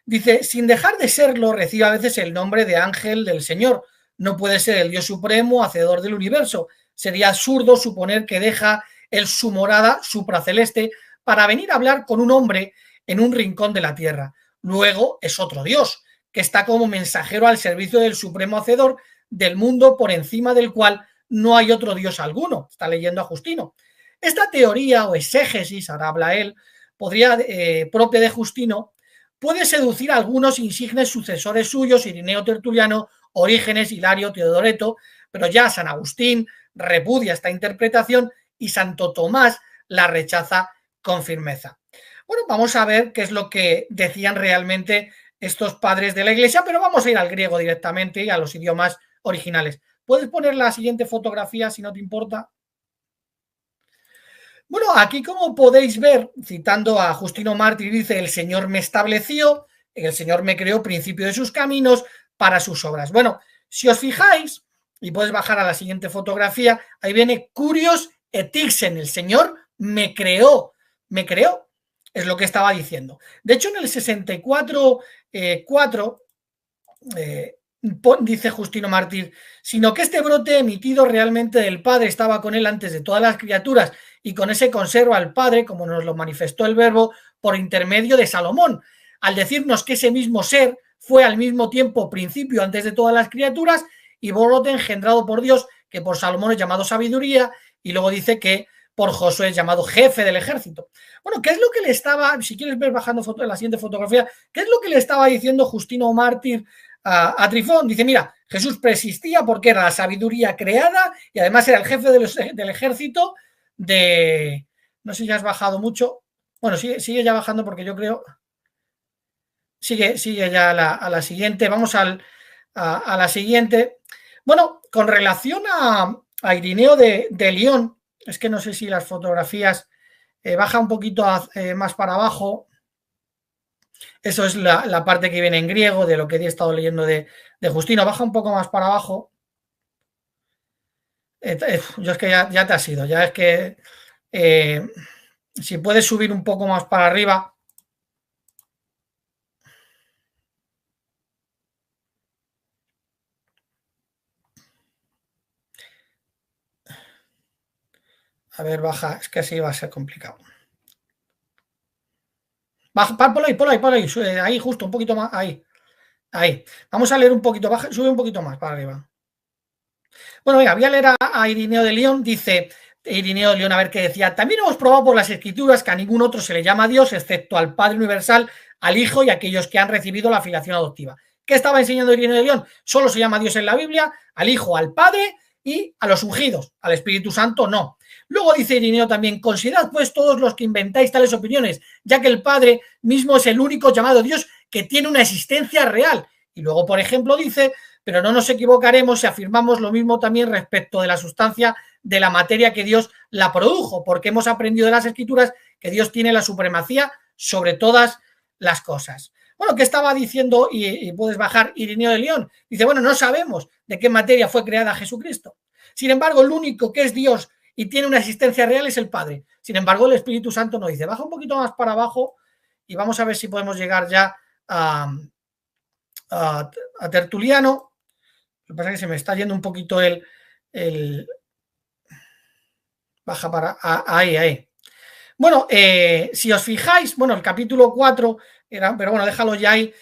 Dice, sin dejar de serlo, recibe a veces el nombre de ángel del Señor. No puede ser el Dios supremo, hacedor del universo. Sería absurdo suponer que deja su morada supraceleste para venir a hablar con un hombre en un rincón de la tierra. Luego es otro Dios, que está como mensajero al servicio del supremo hacedor del mundo, por encima del cual no hay otro Dios alguno. Está leyendo a Justino. Esta teoría o exégesis, ahora habla él, propia de Justino, puede seducir a algunos insignes sucesores suyos, Irineo Tertuliano, Orígenes, Hilario, Teodoreto, pero ya San Agustín repudia esta interpretación y Santo Tomás la rechaza con firmeza. Bueno, vamos a ver qué es lo que decían realmente estos padres de la Iglesia, pero vamos a ir al griego directamente y a los idiomas originales. ¿Puedes poner la siguiente fotografía si no te importa? Bueno, aquí como podéis ver, citando a Justino Mártir, dice, el Señor me estableció, el Señor me creó principio de sus caminos para sus obras. Bueno, si os fijáis, y puedes bajar a la siguiente fotografía, ahí viene curios et ixen, el Señor me creó, es lo que estaba diciendo. De hecho, en el 64.4 dice Justino Mártir, sino que este brote emitido realmente del Padre estaba con él antes de todas las criaturas y con ese conserva al Padre, como nos lo manifestó el Verbo por intermedio de Salomón, al decirnos que ese mismo ser fue al mismo tiempo principio antes de todas las criaturas y brote engendrado por Dios, que por Salomón es llamado sabiduría, y luego dice que por Josué es llamado jefe del ejército. Bueno, ¿qué es lo que le estaba, si quieres ver bajando la siguiente fotografía, qué es lo que le estaba diciendo Justino Mártir a Trifón? Dice, mira, Jesús preexistía porque era la sabiduría creada y además era el jefe del ejército de... No sé si has bajado mucho. Bueno, sigue ya bajando porque yo creo... Sigue ya a la siguiente. Vamos a la siguiente. Bueno, con relación a Irineo de León, es que no sé si las fotografías baja un poquito más para abajo. Eso es la parte que viene en griego de lo que he estado leyendo de Justino. Baja un poco más para abajo. Yo es que ya te has ido. Ya es que si puedes subir un poco más para arriba. A ver, baja. Es que así va a ser complicado. Baja, por ahí. Ahí justo, un poquito más. Ahí. Vamos a leer un poquito. Baja, sube un poquito más para arriba. Bueno, venga, voy a leer a Irineo de León. Dice Irineo de León, a ver qué decía. También hemos probado por las Escrituras que a ningún otro se le llama Dios, excepto al Padre Universal, al Hijo y a aquellos que han recibido la filiación adoptiva. ¿Qué estaba enseñando Irineo de León? Solo se llama Dios en la Biblia, al Hijo, al Padre y a los ungidos, al Espíritu Santo no. Luego dice Irineo también, considerad pues todos los que inventáis tales opiniones, ya que el Padre mismo es el único llamado Dios que tiene una existencia real. Y luego, por ejemplo, dice, pero no nos equivocaremos si afirmamos lo mismo también respecto de la sustancia de la materia que Dios la produjo, porque hemos aprendido de las Escrituras que Dios tiene la supremacía sobre todas las cosas. Bueno, ¿qué estaba diciendo? Y puedes bajar Irineo de León. Dice, bueno, no sabemos de qué materia fue creada Jesucristo. Sin embargo, el único que es Dios y tiene una existencia real es el Padre. Sin embargo, el Espíritu Santo no dice. Baja un poquito más para abajo y vamos a ver si podemos llegar ya a Tertuliano. Lo que pasa es que se me está yendo un poquito el baja para... ahí. Bueno, si os fijáis, bueno, el capítulo 4, pero bueno, déjalo ya ahí,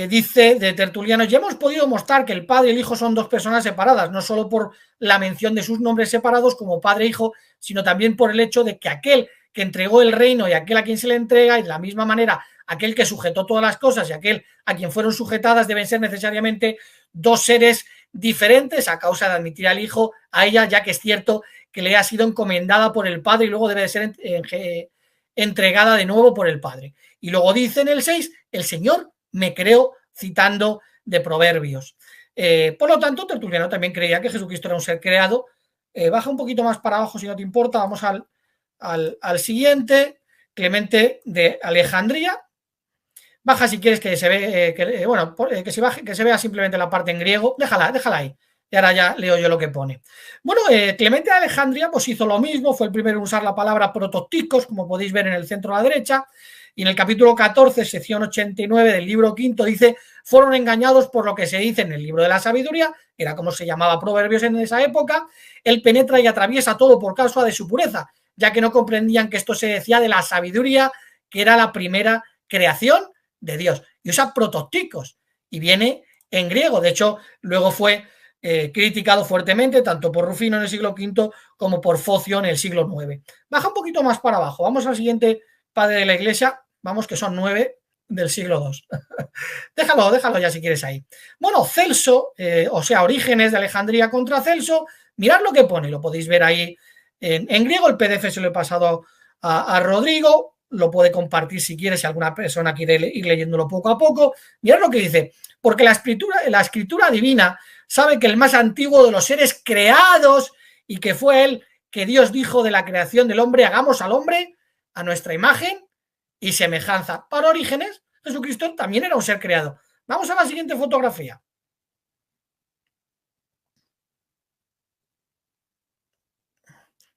dice de Tertuliano, ya hemos podido mostrar que el Padre y el Hijo son dos personas separadas, no solo por la mención de sus nombres separados como Padre e Hijo, sino también por el hecho de que aquel que entregó el reino y aquel a quien se le entrega, y de la misma manera aquel que sujetó todas las cosas y aquel a quien fueron sujetadas deben ser necesariamente dos seres diferentes a causa de admitir al Hijo a ella, ya que es cierto que le ha sido encomendada por el Padre y luego debe de ser entregada de nuevo por el Padre. Y luego dice en el 6, el Señor me creó, citando de Proverbios. Por lo tanto, Tertuliano también creía que Jesucristo era un ser creado. Baja un poquito más para abajo si no te importa, vamos al siguiente, Clemente de Alejandría. Baja si quieres que se ve, que se vea simplemente la parte en griego. Déjala ahí. Y ahora ya leo yo lo que pone. Bueno, Clemente de Alejandría pues hizo lo mismo, fue el primero en usar la palabra prototipos, como podéis ver en el centro a la derecha, y en el capítulo 14, sección 89 del libro quinto, dice: fueron engañados por lo que se dice en el libro de la sabiduría, era como se llamaba Proverbios en esa época, él penetra y atraviesa todo por causa de su pureza, ya que no comprendían que esto se decía de la sabiduría, que era la primera creación de Dios, y usa prototipos, y viene en griego, de hecho, luego fue criticado fuertemente tanto por Rufino en el siglo V como por Focio en el siglo IX. Baja un poquito más para abajo, vamos al siguiente padre de la Iglesia, vamos que son 9 del siglo II. déjalo ya si quieres ahí. Bueno, Celso, o sea, Orígenes de Alejandría contra Celso, mirad lo que pone, lo podéis ver ahí en griego, el PDF se lo he pasado a Rodrigo, lo puede compartir si quiere, si alguna persona quiere ir leyéndolo poco a poco. Mirad lo que dice: porque la escritura divina sabe que el más antiguo de los seres creados, y que fue él que Dios dijo de la creación del hombre: hagamos al hombre a nuestra imagen y semejanza. Para Orígenes, Jesucristo también era un ser creado. Vamos a la siguiente fotografía.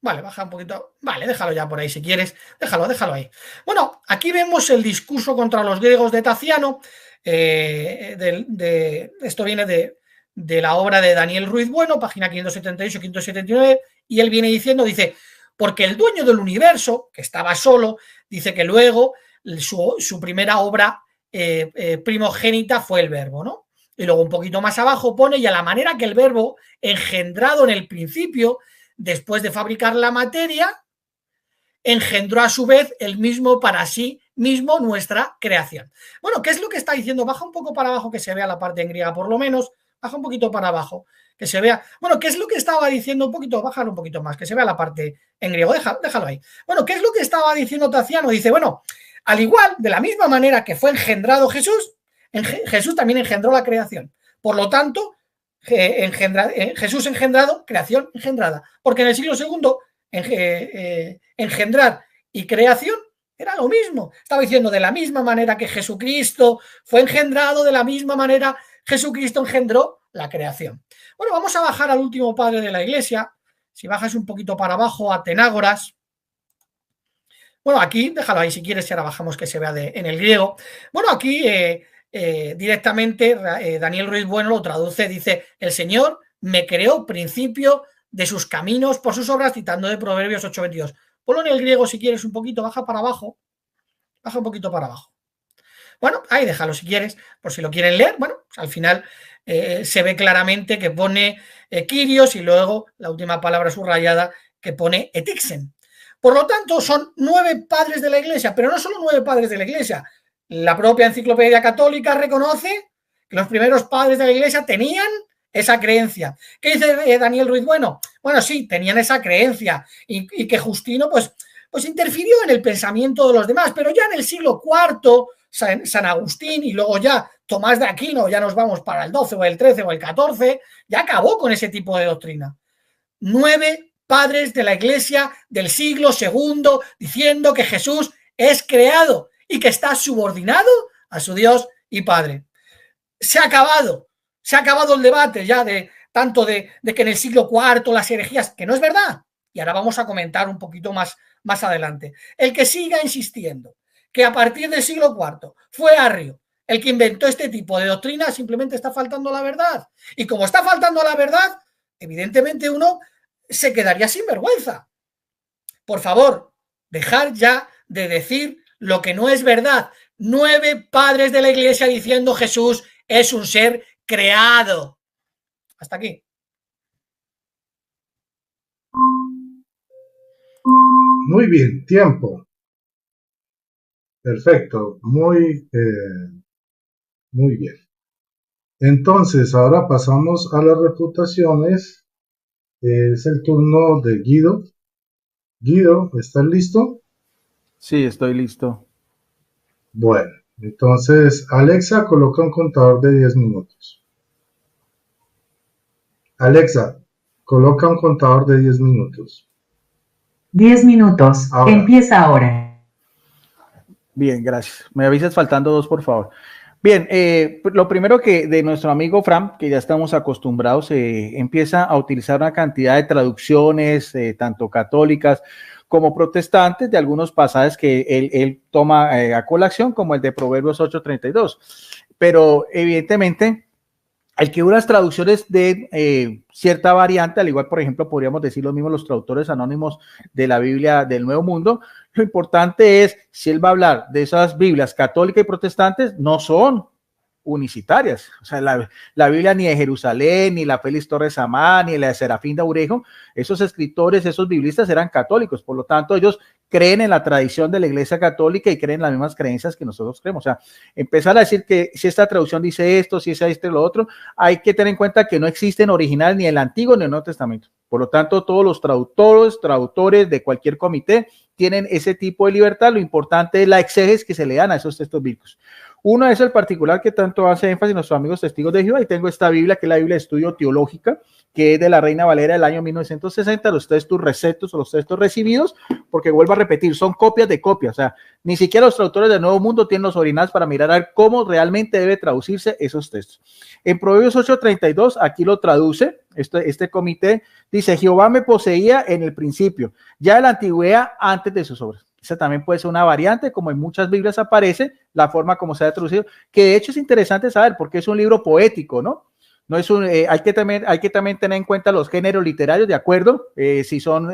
Vale, baja un poquito. Vale, déjalo ya por ahí si quieres. Déjalo ahí. Bueno, aquí vemos el discurso contra los griegos de Taciano. Esto viene de la obra de Daniel Ruiz Bueno, página 578-579, y él viene diciendo, dice: porque el dueño del universo, que estaba solo, dice que luego su primera obra primogénita fue el verbo, ¿no? Y luego un poquito más abajo pone: y a la manera que el verbo, engendrado en el principio, después de fabricar la materia, engendró a su vez el mismo para sí mismo nuestra creación. Bueno, ¿qué es lo que está diciendo? Baja un poco para abajo, que se vea la parte en griega por lo menos. Baja un poquito para abajo, que se vea. Bueno, ¿qué es lo que estaba diciendo? Un poquito, bájalo un poquito más, que se vea la parte en griego. Déjalo ahí. Bueno, ¿qué es lo que estaba diciendo Taciano? Dice: bueno, al igual, de la misma manera que fue engendrado Jesús, Jesús también engendró la creación. Por lo tanto, Jesús engendrado, creación engendrada. Porque en el siglo II, engendrar y creación era lo mismo. Estaba diciendo: de la misma manera que Jesucristo fue engendrado, de la misma manera Jesucristo engendró la creación. Bueno, vamos a bajar al último padre de la Iglesia. Si bajas un poquito para abajo, a Atenágoras. Bueno, aquí, déjalo ahí si quieres, y ahora bajamos que se vea en el griego. Bueno, aquí directamente Daniel Ruiz Bueno lo traduce, dice: el Señor me creó principio de sus caminos por sus obras, citando de Proverbios 8:22. Ponlo en el griego si quieres un poquito, baja para abajo. Baja un poquito para abajo. Bueno, ahí déjalo si quieres, por si lo quieren leer. Bueno, al final se ve claramente que pone Kyrios y luego la última palabra subrayada que pone etixen. Por lo tanto, son 9 padres de la Iglesia, pero no solo 9 padres de la Iglesia. La propia Enciclopedia Católica reconoce que los primeros padres de la Iglesia tenían esa creencia. ¿Qué dice Daniel Ruiz Bueno? Bueno, sí, tenían esa creencia y que Justino pues interfirió en el pensamiento de los demás, pero ya en el siglo IV, San Agustín y luego ya Tomás de Aquino, ya nos vamos para el 12 o el 13 o el 14, ya acabó con ese tipo de doctrina. 9 padres de la Iglesia del siglo II diciendo que Jesús es creado y que está subordinado a su Dios y Padre. Se ha acabado el debate ya tanto de que en el siglo IV las herejías, que no es verdad, y ahora vamos a comentar un poquito más adelante. El que siga insistiendo que a partir del siglo IV fue Arrio el que inventó este tipo de doctrina, simplemente está faltando la verdad. Y como está faltando la verdad, evidentemente uno se quedaría sin vergüenza. Por favor, dejar ya de decir lo que no es verdad. 9 padres de la Iglesia diciendo Jesús es un ser creado. Hasta aquí. Muy bien, tiempo. Perfecto, muy bien. Entonces, ahora pasamos a las refutaciones. Es el turno de Guido. Guido, ¿estás listo? Sí, estoy listo. Bueno, entonces Alexa coloca un contador de 10 minutos. Alexa, coloca un contador de 10 minutos. 10 minutos. Ahora. Empieza ahora. Bien, gracias. Me avisas faltando 2, por favor. Bien, lo primero que de nuestro amigo Fran, que ya estamos acostumbrados, empieza a utilizar una cantidad de traducciones, tanto católicas como protestantes, de algunos pasajes que él toma a colación, como el de Proverbios 8:32. Pero evidentemente, el que unas traducciones de cierta variante, al igual, por ejemplo, podríamos decir lo mismo los traductores anónimos de la Biblia del Nuevo Mundo, lo importante es, si él va a hablar de esas Biblias católicas y protestantes, no son unicitarias. O sea, la Biblia ni de Jerusalén, ni la Félix Torres Samán, ni la de Serafín de Aurejo, esos escritores, esos biblistas eran católicos, por lo tanto ellos creen en la tradición de la Iglesia Católica y creen en las mismas creencias que nosotros creemos. O sea, empezar a decir que si esta traducción dice esto, si es esto y lo otro, hay que tener en cuenta que no existen originales ni el Antiguo ni el Nuevo Testamento. Por lo tanto, todos los traductores de cualquier comité tienen ese tipo de libertad. Lo importante es la exégesis que se le dan a esos textos bíblicos. Uno es el particular que tanto hace énfasis nuestros amigos testigos de Jehová, y tengo esta Biblia, que es la Biblia de Estudio Teológica, que es de la Reina Valera del año 1960, los textos receptos o los textos recibidos, porque vuelvo a repetir, son copias de copias, o sea, ni siquiera los traductores del Nuevo Mundo tienen los originales para mirar a ver cómo realmente debe traducirse esos textos. En Proverbios 8:32, aquí lo traduce, este comité dice, Jehová me poseía en el principio, ya de la antigüedad antes de sus obras. Esa también puede ser una variante, como en muchas Biblias aparece, la forma como se ha traducido, que de hecho es interesante saber, porque es un libro poético, ¿no? No es hay que también tener en cuenta los géneros literarios, ¿de acuerdo? Si son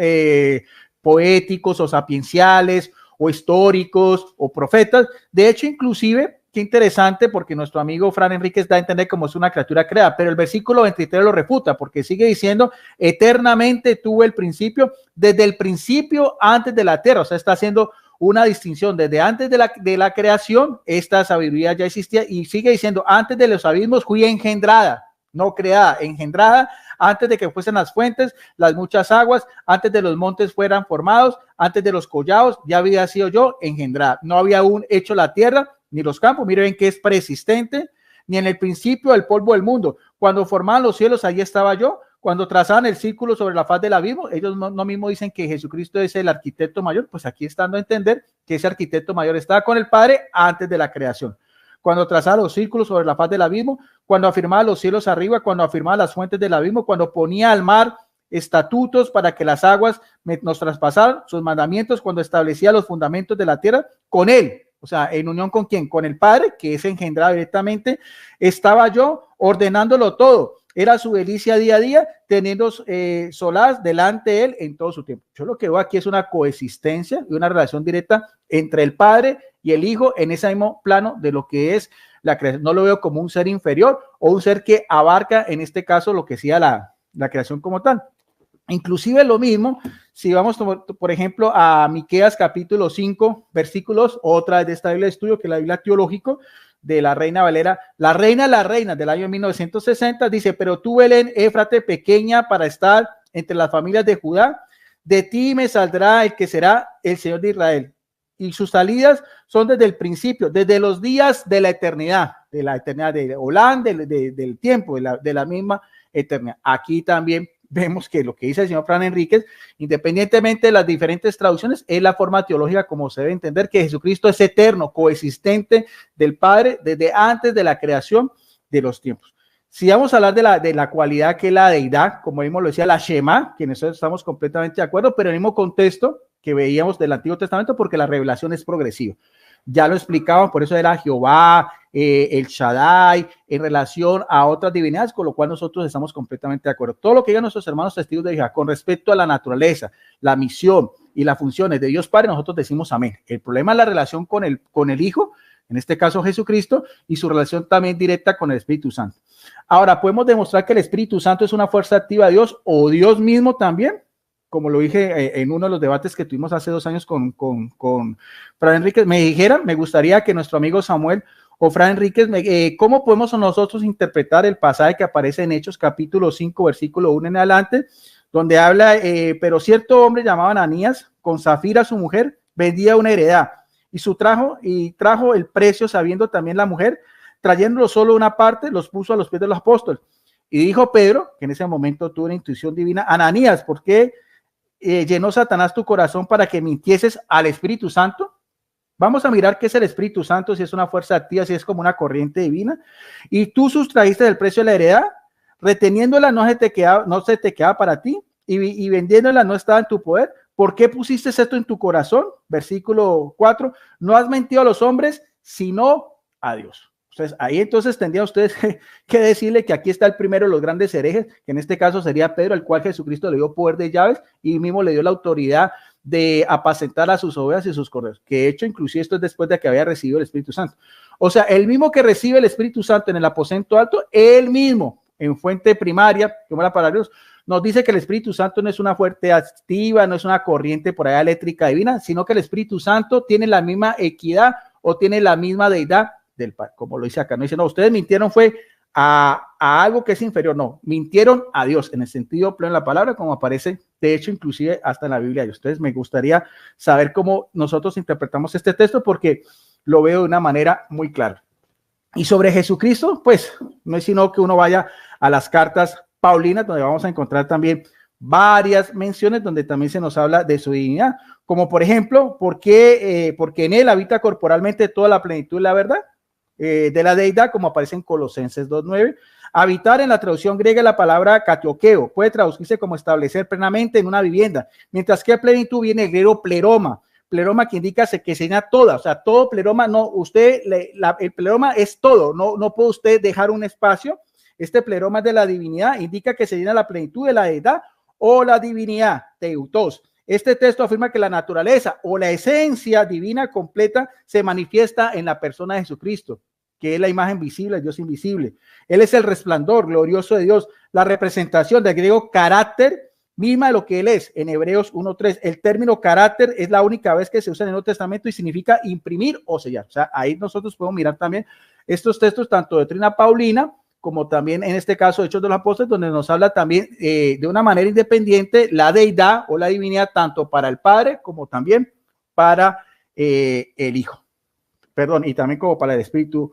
poéticos o sapienciales, o históricos, o profetas. De hecho, inclusive, qué interesante, porque nuestro amigo Fran Enríquez da a entender como es una criatura creada, pero el versículo 23 lo refuta, porque sigue diciendo, eternamente tuvo el principio, desde el principio antes de la tierra. O sea, está haciendo una distinción, desde antes de la creación, esta sabiduría ya existía, y sigue diciendo, antes de los abismos fui engendrada, no creada, engendrada, antes de que fuesen las fuentes, las muchas aguas, antes de los montes fueran formados, antes de los collados, ya había sido yo engendrada. No había aún hecho la tierra, ni los campos, miren que es preexistente, ni en el principio el polvo del mundo. Cuando formaban los cielos, allí estaba yo. Cuando trazaban el círculo sobre la faz del abismo, ellos no mismo dicen que Jesucristo es el arquitecto mayor, pues aquí está dando a entender que ese arquitecto mayor estaba con el Padre antes de la creación. Cuando trazaba los círculos sobre la faz del abismo, cuando afirmaba los cielos arriba, cuando afirmaba las fuentes del abismo, cuando ponía al mar estatutos para que las aguas nos traspasaran, sus mandamientos, cuando establecía los fundamentos de la tierra, con él, o sea, en unión con quién, con el Padre, que es engendrado directamente, estaba yo ordenándolo todo. Era su delicia día a día, teniendo solaz delante de él en todo su tiempo. Yo lo que veo aquí es una coexistencia y una relación directa entre el Padre y el Hijo en ese mismo plano de lo que es la creación. No lo veo como un ser inferior o un ser que abarca, en este caso, lo que sea la creación como tal. Inclusive lo mismo, si vamos, por ejemplo, a Miqueas capítulo 5, versículos, otra de esta Biblia de estudio, que es la Biblia teológica de la Reina Valera, la reina del año 1960, dice, pero tú, Belén, Éfrate, pequeña para estar entre las familias de Judá, de ti me saldrá el que será el Señor de Israel. Y sus salidas son desde el principio, desde los días de la eternidad de Olán, del tiempo, de la misma eternidad. Aquí también vemos que lo que dice el señor Fran Enríquez, independientemente de las diferentes traducciones, es la forma teológica como se debe entender que Jesucristo es eterno, coexistente del Padre desde antes de la creación de los tiempos. Si vamos a hablar de la cualidad que es la deidad, como mismo lo decía la Shema, que nosotros estamos completamente de acuerdo, pero en el mismo contexto que veíamos del Antiguo Testamento, porque la revelación es progresiva. Ya lo explicaban, por eso era Jehová, el Shaddai, en relación a otras divinidades, con lo cual nosotros estamos completamente de acuerdo. Todo lo que digan nuestros hermanos testigos de Jehová con respecto a la naturaleza, la misión y las funciones de Dios Padre, nosotros decimos amén. El problema es la relación con el Hijo, en este caso Jesucristo, y su relación también directa con el Espíritu Santo. Ahora, podemos demostrar que el Espíritu Santo es una fuerza activa de Dios, o Dios mismo también, como lo dije en uno de los debates que tuvimos hace 2 años con Fran Enríquez. Me gustaría que nuestro amigo Samuel o Fran Enríquez, ¿cómo podemos nosotros interpretar el pasaje que aparece en Hechos capítulo 5, versículo 1 en adelante, donde habla, pero cierto hombre llamado Ananías, con Zafira su mujer, vendía una heredad, y trajo el precio, sabiendo también la mujer, trayéndolo solo una parte, los puso a los pies de los apóstoles. Y dijo Pedro, que en ese momento tuvo una intuición divina, Ananías, ¿por qué llenó Satanás tu corazón para que mintieses al Espíritu Santo? Vamos a mirar qué es el Espíritu Santo, si es una fuerza activa, si es como una corriente divina. Y tú sustrajiste del precio de la heredad, reteniéndola no se te quedaba para ti, y vendiéndola no estaba en tu poder. ¿Por qué pusiste esto en tu corazón? Versículo 4, no has mentido a los hombres, sino a Dios. Entonces, ahí entonces tendrían ustedes que decirle que aquí está el primero de los grandes herejes, que en este caso sería Pedro, al cual Jesucristo le dio poder de llaves y mismo le dio la autoridad de apacentar a sus ovejas y sus corderos, que de hecho inclusive esto es después de que había recibido el Espíritu Santo. O sea, el mismo que recibe el Espíritu Santo en el aposento alto, él mismo en fuente primaria, como la palabra de Dios, nos dice que el Espíritu Santo no es una fuente activa, no es una corriente por allá eléctrica divina, sino que el Espíritu Santo tiene la misma equidad o tiene la misma deidad del Padre, como lo dice acá. No dice, no, ustedes mintieron fue a algo que es inferior, no, mintieron a Dios en el sentido pleno de la palabra, como aparece de hecho inclusive hasta en la Biblia. Y ustedes, me gustaría saber cómo nosotros interpretamos este texto porque lo veo de una manera muy clara. Y sobre Jesucristo, pues no es sino que uno vaya a las cartas paulinas, donde vamos a encontrar también varias menciones donde también se nos habla de su divinidad, como por ejemplo, porque en él habita corporalmente toda la plenitud de la verdad, de la deidad, como aparece en Colosenses 2:9. Habitar, en la traducción griega, la palabra katiokeo puede traducirse como establecer plenamente en una vivienda, mientras que plenitud viene el griego pleroma, que indica que se llena toda, o sea, todo pleroma, no, el pleroma es todo, no puede usted dejar un espacio. Este pleroma de la divinidad indica que se llena la plenitud de la deidad o la divinidad, teutos. Este texto afirma que la naturaleza o la esencia divina completa se manifiesta en la persona de Jesucristo, que es la imagen visible de Dios invisible. Él es el resplandor glorioso de Dios, la representación del griego carácter misma de lo que él es. En Hebreos 1:3, el término carácter es la única vez que se usa en el Nuevo Testamento y significa imprimir o sellar. O sea, ahí nosotros podemos mirar también estos textos, tanto de doctrina paulina, como también en este caso Hechos de los Apóstoles, donde nos habla también de una manera independiente la deidad o la divinidad, tanto para el Padre como también para el Hijo. Perdón, y también como para el Espíritu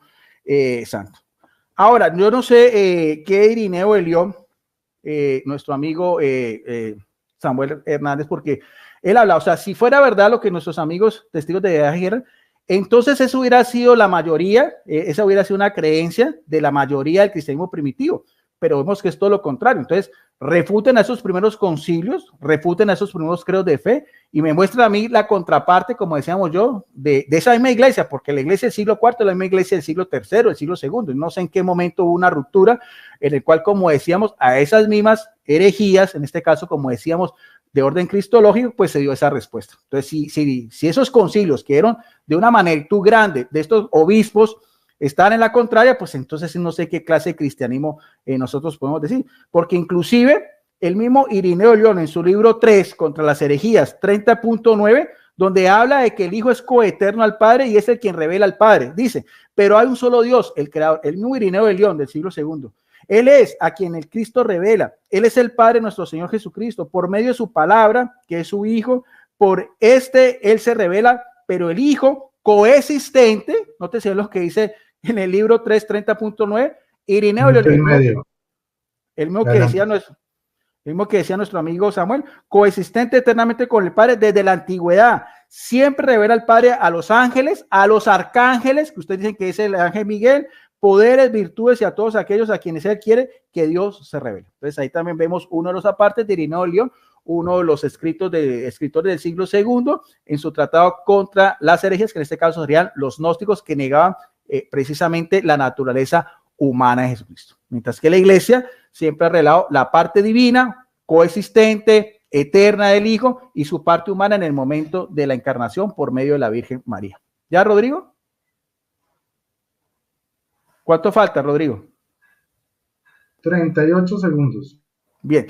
Santo. Ahora, yo no sé qué Irineo de León, nuestro amigo Samuel Hernández, porque él habla, o sea, si fuera verdad lo que nuestros amigos testigos de Jehová dijeron, entonces eso hubiera sido la mayoría, esa hubiera sido una creencia de la mayoría del cristianismo primitivo, pero vemos que es todo lo contrario. Entonces, refuten a esos primeros concilios, refuten a esos primeros credos de fe y me muestran a mí la contraparte, como decíamos yo, de esa misma iglesia, porque la iglesia del siglo IV es la misma iglesia del siglo III, del siglo II, y no sé en qué momento hubo una ruptura en el cual, como decíamos, a esas mismas herejías, en este caso, como decíamos, de orden cristológico, pues se dio esa respuesta. Entonces, si esos concilios que eran de una magnitud grande de estos obispos están en la contraria, pues entonces no sé qué clase de cristianismo nosotros podemos decir, porque inclusive el mismo Irineo de León en su libro 3 contra las herejías 30.9, donde habla de que el Hijo es coeterno al Padre y es el quien revela al Padre, dice, pero hay un solo Dios, el Creador. El mismo Irineo de León del siglo II, él es a quien el Cristo revela, él es el Padre nuestro Señor Jesucristo, por medio de su palabra, que es su Hijo, por él se revela, pero el Hijo coexistente, nótese lo que dice en el libro 3:30.9, Irineo, el mismo que decía nuestro amigo Samuel, coexistente eternamente con el Padre desde la antigüedad, siempre revela al Padre a los ángeles, a los arcángeles, que ustedes dicen que es el ángel Miguel, poderes, virtudes y a todos aquellos a quienes él quiere que Dios se revele. Entonces ahí también vemos uno de los apartes de Irineo de León, uno de los escritores del siglo II en su tratado contra las herejías, que en este caso serían los gnósticos, que negaban precisamente la naturaleza humana de Jesucristo. Mientras que la iglesia siempre ha revelado la parte divina, coexistente, eterna del Hijo y su parte humana en el momento de la encarnación por medio de la Virgen María. ¿Ya, Rodrigo? ¿Cuánto falta, Rodrigo? 38 segundos. Bien.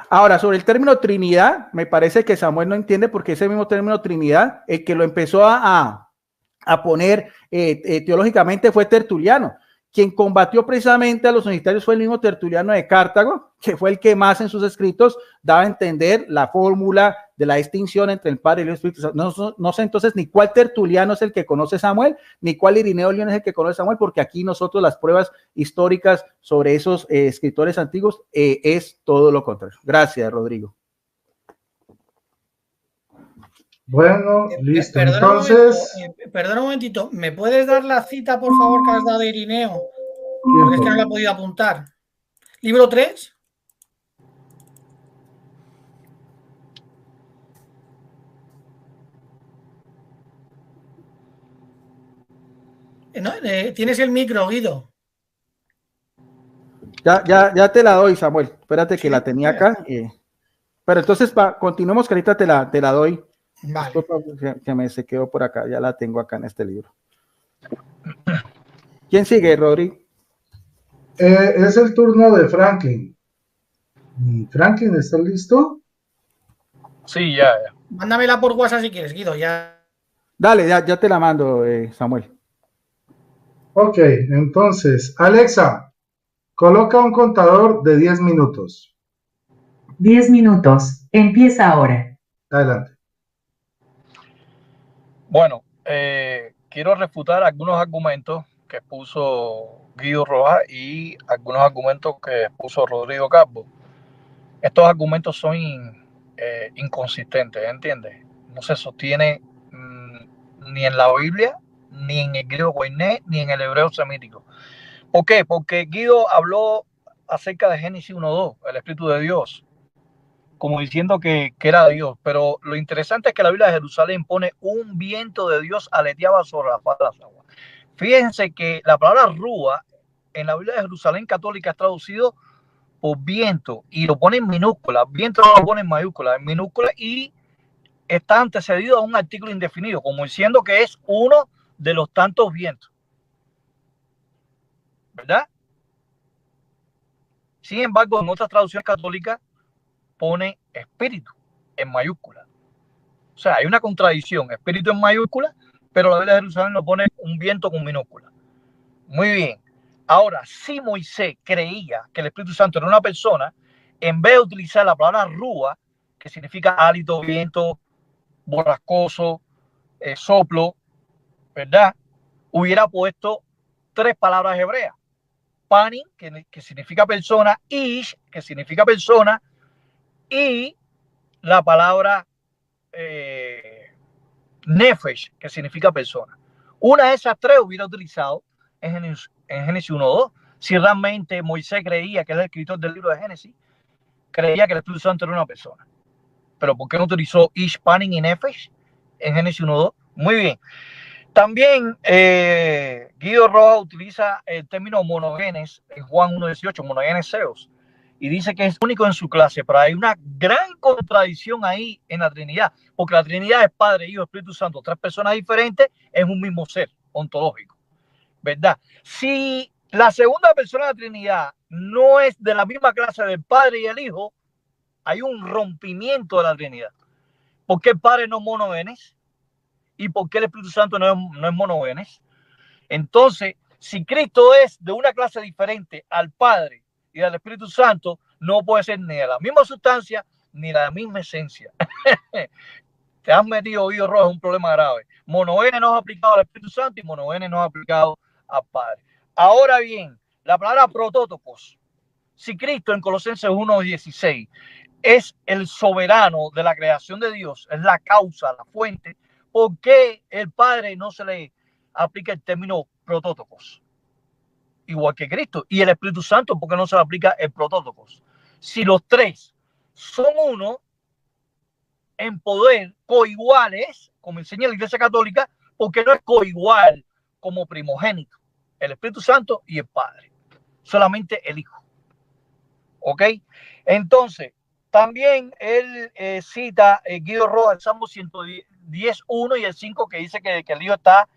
Ahora, sobre el término Trinidad, me parece que Samuel no entiende porque ese mismo término Trinidad, el que lo empezó a poner teológicamente fue Tertuliano. Quien combatió precisamente a los unitarios fue el mismo Tertuliano de Cartago, que fue el que más en sus escritos daba a entender la fórmula de la distinción entre el Padre y el Espíritu Santo. No sé entonces ni cuál Tertuliano es el que conoce Samuel, ni cuál Irineo de León es el que conoce Samuel, porque aquí nosotros las pruebas históricas sobre esos escritores antiguos es todo lo contrario. Gracias, Rodrigo. Bueno, listo. Perdona un Entonces, momento, perdona un momentito. ¿Me puedes dar la cita, por favor, que has dado de Irineo? Porque es que no la he podido apuntar. ¿Libro 3? No, tienes el micro, Guido. Ya te la doy, Samuel. Espérate que Sí, la tenía acá. Pero entonces, continuemos, que ahorita te la doy. vale. Disculpa que me se quedó por acá. Ya la tengo acá en este libro. ¿Quién sigue, Rodri? es el turno de Franklin. Franklin, ¿estás listo? Sí, ya. Mándamela por WhatsApp si quieres, Guido. Ya. Dale, ya te la mando, Samuel. Ok, entonces, Alexa, coloca un contador de 10 minutos. 10 minutos. Empieza ahora. Adelante. Bueno, quiero refutar algunos argumentos que puso Guido Rojas y algunos argumentos que puso Rodrigo Calvo. Estos argumentos son inconsistentes, ¿entiendes? No se sostiene ni en la Biblia, ni en el griego koiné, ni en el hebreo semítico. ¿Por qué? Porque Guido habló acerca de Génesis 1:2, el Espíritu de Dios, como diciendo que era Dios. Pero lo interesante es que la Biblia de Jerusalén pone un viento de Dios aleteaba sobre la faz de las aguas. Fíjense que la palabra rúa en la Biblia de Jerusalén católica es traducido por viento y lo pone en minúscula. Viento no lo pone en mayúscula, en minúscula, y está antecedido a un artículo indefinido, como diciendo que es uno de los tantos vientos. ¿Verdad? Sin embargo, en otras traducciones católicas pone espíritu en mayúscula. O sea, hay una contradicción, espíritu en mayúscula, pero la Biblia de Jerusalén lo pone un viento con minúscula. Muy bien. Ahora, si Moisés creía que el Espíritu Santo era una persona, en vez de utilizar la palabra rúa, que significa hálito, viento, borrascoso, soplo, ¿verdad? Hubiera puesto tres palabras hebreas. Panim, que significa persona, ish, que significa persona, y la palabra nefesh, que significa persona. Una de esas tres hubiera utilizado en Génesis 1:2. Si realmente Moisés creía que era el escritor del libro de Génesis, creía que el Espíritu Santo era una persona. Pero ¿por qué no utilizó ish, panim y nefesh en Génesis 1:2? Muy bien. También Guido Rojas utiliza el término monogenes en Juan 1:18, monogenes seos, y dice que es único en su clase, pero hay una gran contradicción ahí en la Trinidad, porque la Trinidad es Padre, Hijo, Espíritu Santo, tres personas diferentes en un mismo ser ontológico, ¿verdad? Si la segunda persona de la Trinidad no es de la misma clase del Padre y el Hijo, hay un rompimiento de la Trinidad. ¿Por qué el Padre no es monogenes? ¿Y por qué el Espíritu Santo no es monogenes? Entonces, si Cristo es de una clase diferente al Padre y al Espíritu Santo, no puede ser ni de la misma sustancia ni de la misma esencia. Te has metido, Guido Rojas, un problema grave. Monogenes no es aplicado al Espíritu Santo y monogenes no es aplicado al Padre. Ahora bien, la palabra protótopos. Si Cristo en Colosenses 1:16 es el soberano de la creación de Dios, es la causa, la fuente, ¿por qué el Padre no se le aplica el término protótopos? Igual que Cristo. Y el Espíritu Santo, ¿por qué no se le aplica el protótopos? Si los tres son uno en poder, coiguales, como enseña la Iglesia Católica, porque no es coigual como primogénito el Espíritu Santo y el Padre, solamente el Hijo. ¿Ok? Entonces, también él cita Guido Rojas, el Salmo 110:1 y el 5, que dice que el Hijo está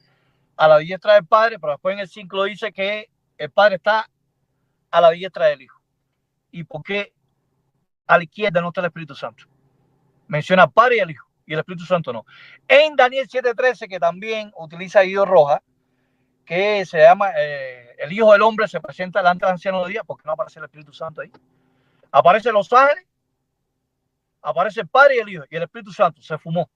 a la diestra del Padre, pero después en el 5 dice que el Padre está a la diestra del Hijo. ¿Y por qué a la izquierda no está el Espíritu Santo? Menciona al Padre y al Hijo, y el Espíritu Santo no. En Daniel 7:13, que también utiliza Guido Rojas, que se llama el Hijo del Hombre se presenta delante del anciano de día, porque no aparece el Espíritu Santo ahí. Aparecen los ángeles, aparece el Padre y el Hijo, y el Espíritu Santo se fumó.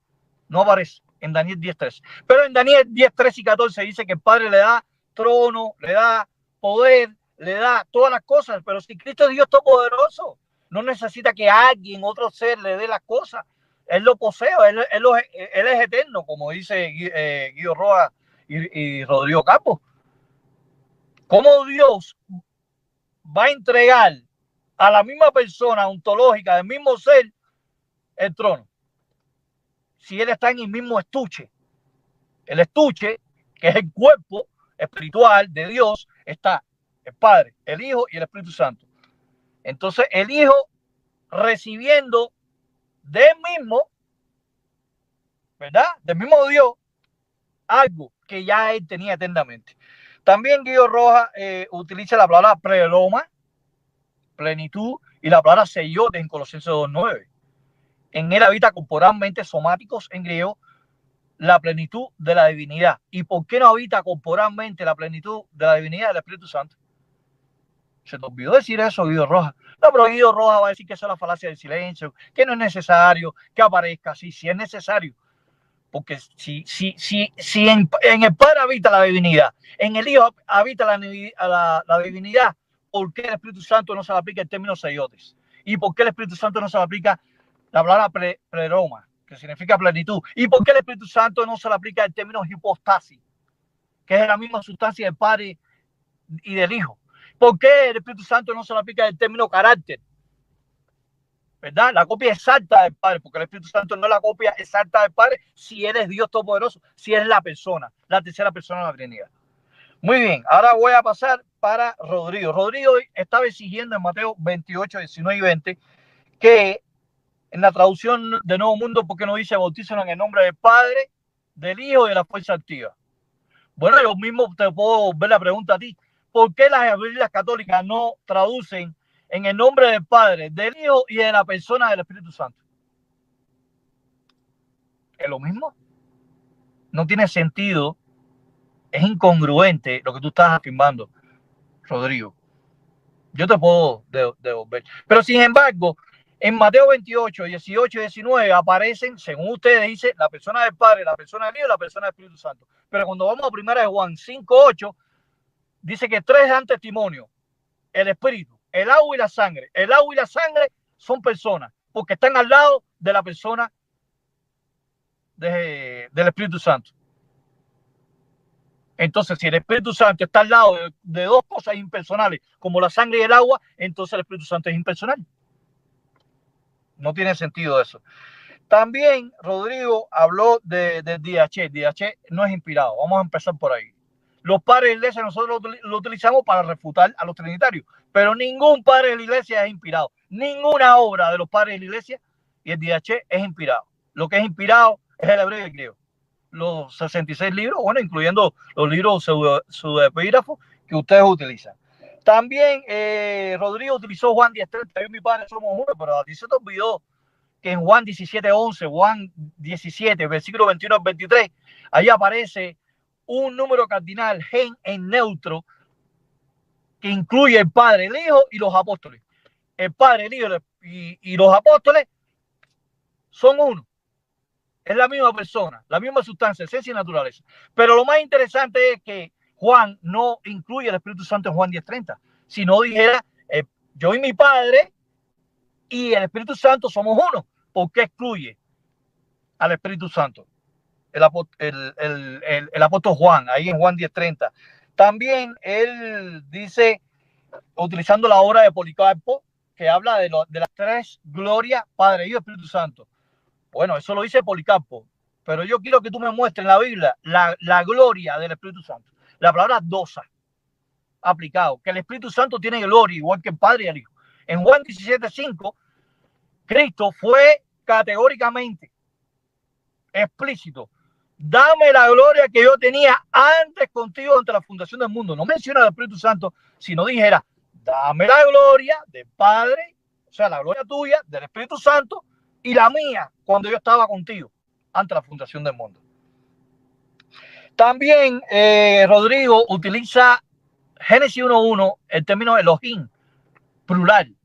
No aparece en Daniel 10:13. Pero en Daniel 10:13 y 14 dice que el Padre le da trono, le da poder, le da todas las cosas. Pero si Cristo es Dios todopoderoso, no necesita que alguien, otro ser, le dé las cosas. Él lo posee, él es eterno, como dice Guido Rojas y Rodrigo Campos. ¿Cómo Dios va a entregar a la misma persona ontológica del mismo ser el trono? Si él está en el mismo estuche. El estuche, que es el cuerpo espiritual de Dios, está el Padre, el Hijo y el Espíritu Santo. Entonces el Hijo recibiendo de él mismo, ¿verdad? Del mismo Dios, algo que ya él tenía eternamente. También Guido Rojas utiliza la palabra pleroma, plenitud, y la palabra seyote en Colosenses 2:9. En él habita corporalmente, somáticos en griego, la plenitud de la divinidad. ¿Y por qué no habita corporalmente la plenitud de la divinidad del Espíritu Santo? Se te olvidó decir eso, Guido Rojas. No, pero Guido Rojas va a decir que eso es la falacia del silencio, que no es necesario que aparezca así, si es necesario. Porque si en el Padre habita la divinidad, en el Hijo habita la divinidad, ¿por qué el Espíritu Santo no se le aplica el término seyotes? ¿Y por qué el Espíritu Santo no se le aplica la palabra pleroma, que significa plenitud? ¿Y por qué el Espíritu Santo no se le aplica el término hipostasis, que es la misma sustancia del Padre y del Hijo? ¿Por qué el Espíritu Santo no se le aplica el término carácter? ¿Verdad? La copia exacta del Padre, porque el Espíritu Santo no es la copia exacta del Padre si Él es Dios Todopoderoso, si es la persona, la tercera persona de la Trinidad. Muy bien, ahora voy a pasar para Rodrigo. Rodrigo estaba exigiendo en Mateo 28, 19 y 20 que en la traducción de Nuevo Mundo, ¿por qué no dice bautícenlo en el nombre del Padre, del Hijo y de la fuerza activa? Bueno, yo mismo te puedo ver la pregunta a ti. ¿Por qué las Biblias católicas no traducen en el nombre del Padre, del Hijo y de la persona del Espíritu Santo? ¿Es lo mismo? No tiene sentido. Es incongruente lo que tú estás afirmando, Rodrigo. Yo te puedo devolver. Pero sin embargo, en Mateo 28, 18 y 19 aparecen, según ustedes dicen, la persona del Padre, la persona del Hijo y la persona del Espíritu Santo. Pero cuando vamos a primera de Juan 5:8, dice que tres dan testimonio: el Espíritu, el agua y la sangre. El agua y la sangre son personas, porque están al lado de la persona del Espíritu Santo. Entonces, si el Espíritu Santo está al lado de dos cosas impersonales, como la sangre y el agua, entonces el Espíritu Santo es impersonal. No tiene sentido eso. También Rodrigo habló de DH. DH no es inspirado. Vamos a empezar por ahí. Los padres de la iglesia nosotros lo utilizamos para refutar a los trinitarios, pero ningún padre de la iglesia es inspirado. Ninguna obra de los padres de la iglesia y el DH es inspirado. Lo que es inspirado es el hebreo y el griego. Los 66 libros, bueno, incluyendo los libros pseudoepígrafos que ustedes utilizan. También Rodrigo utilizó Juan 10:30. Yo y mi padre somos uno, pero a ti se te olvidó que en Juan 17:11, Juan 17, versículo 21 al 23, ahí aparece un número cardinal, gen en neutro, que incluye el Padre, el Hijo y los apóstoles. El Padre, el Hijo y los apóstoles son uno. Es la misma persona, la misma sustancia, esencia y naturaleza. Pero lo más interesante es que Juan no incluye el Espíritu Santo en Juan 10:30. Si no dijera, yo y mi Padre y el Espíritu Santo somos uno. ¿Por qué excluye al Espíritu Santo? El apóstol Juan, ahí en Juan 10:30. También él dice, utilizando la obra de Policarpo, que habla de las tres glorias, Padre, Hijo y Espíritu Santo. Bueno, eso lo dice Policarpo, pero yo quiero que tú me muestres en la Biblia la gloria del Espíritu Santo. La palabra dosa, aplicado, que el Espíritu Santo tiene gloria, igual que el Padre y el Hijo. En Juan 17:5, Cristo fue categóricamente explícito: dame la gloria que yo tenía antes contigo ante la fundación del mundo. No menciona al Espíritu Santo, sino dijera, dame la gloria del Padre, o sea, la gloria tuya, del Espíritu Santo, y la mía cuando yo estaba contigo ante la fundación del mundo. También Rodrigo utiliza Génesis 1:1, el término Elohim, plural,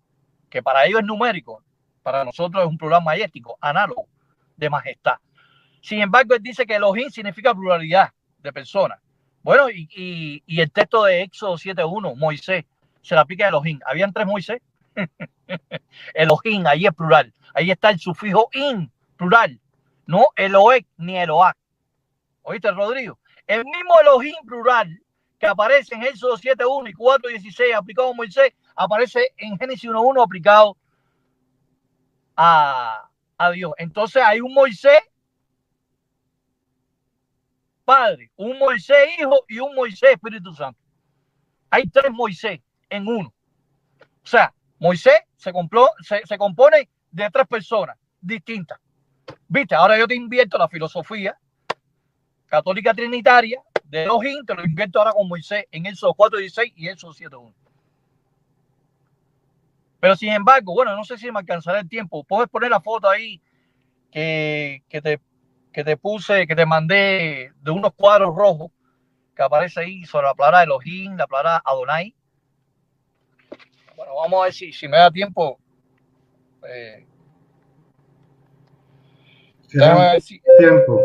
que para ellos es numérico, para nosotros es un plural majestático, análogo, de majestad. Sin embargo, él dice que Elohim significa pluralidad de personas. Bueno, y el texto de Éxodo 7:1, Moisés, se le aplica a Elohim. Habían tres Moisés. Elohim, ahí es plural. Ahí está el sufijo in, plural, no Eloek ni Eloac. ¿Oíste, Rodrigo? El mismo Elohim plural que aparece en Éxodo 7.1 y 4.16 aplicado a Moisés, aparece en Génesis 1.1 aplicado a Dios. Entonces hay un Moisés Padre, un Moisés Hijo y un Moisés Espíritu Santo. Hay 3 Moisés en uno. O sea, Moisés se compone de 3 personas distintas. ¿Viste? Ahora yo te invierto la filosofía católica trinitaria de Elohim, te lo invierto ahora con Moisés en Éxodo 4.16 y Éxodo 7.1. Pero sin embargo, bueno, no sé si me alcanzará el tiempo. Puedes poner la foto ahí que te puse, que te mandé de unos cuadros rojos que aparece ahí sobre la palabra Elohim, la palabra Adonai. Bueno, vamos a ver si me da tiempo. Déjame ver si... Tiempo.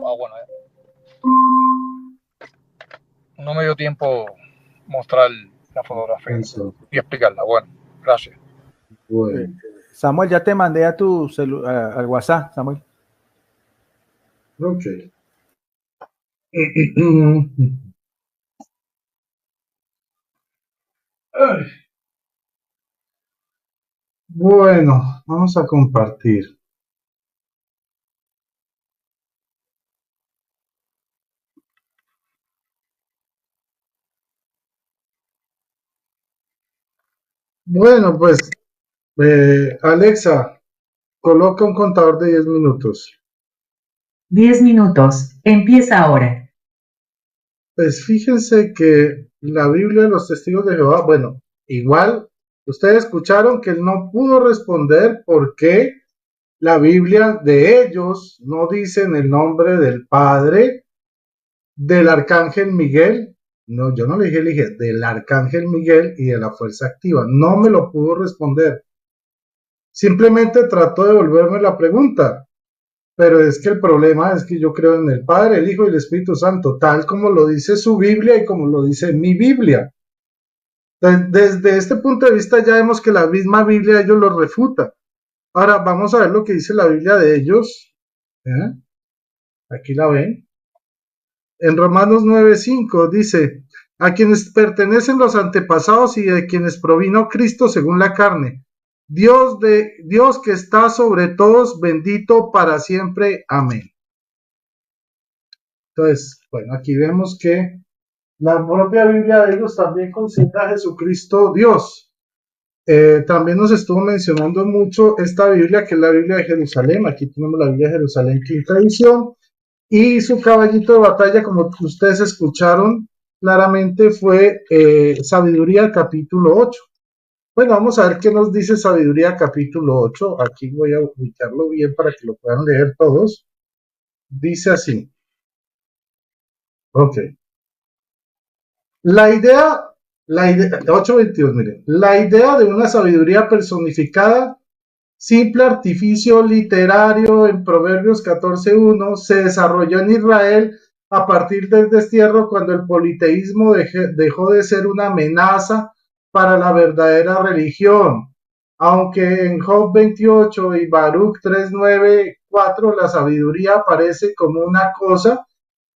Ah, bueno. No me dio tiempo mostrar la fotografía y explicarla. Bueno, gracias. Bueno. Samuel, ya te mandé a tu al WhatsApp, Samuel. Ok. Bueno, vamos a compartir. Bueno, pues, Alexa, coloca un contador de 10 minutos. 10 minutos. Empieza ahora. Pues fíjense que la Biblia de los Testigos de Jehová, bueno, igual, ustedes escucharon que él no pudo responder por qué la Biblia de ellos no dice en el nombre del Padre, del Arcángel Miguel. No, yo no le dije del Arcángel Miguel y de la Fuerza Activa. No me lo pudo responder. Simplemente trató de devolverme la pregunta. Pero es que el problema es que yo creo en el Padre, el Hijo y el Espíritu Santo, tal como lo dice su Biblia y como lo dice mi Biblia. Desde este punto de vista ya vemos que la misma Biblia ellos lo refuta. Ahora vamos a ver lo que dice la Biblia de ellos. Aquí la ven. En Romanos 9:5 dice, a quienes pertenecen los antepasados y de quienes provino Cristo según la carne. Dios que está sobre todos, bendito para siempre. Amén. Entonces, bueno, aquí vemos que la propia Biblia de ellos también considera a Jesucristo Dios. También nos estuvo mencionando mucho esta Biblia, que es la Biblia de Jerusalén. Aquí tenemos la Biblia de Jerusalén, quinta edición. Y su caballito de batalla, como ustedes escucharon claramente, fue Sabiduría capítulo 8. Bueno, vamos a ver qué nos dice Sabiduría capítulo 8. Aquí voy a ubicarlo bien para que lo puedan leer todos. Dice así. Ok. La idea 8:22, miren. La idea de una sabiduría personificada, simple artificio literario en Proverbios 14:1, se desarrolló en Israel a partir del destierro cuando el politeísmo dejó de ser una amenaza para la verdadera religión. Aunque en Job 28 y Baruch 3:9-4 la sabiduría aparece como una cosa,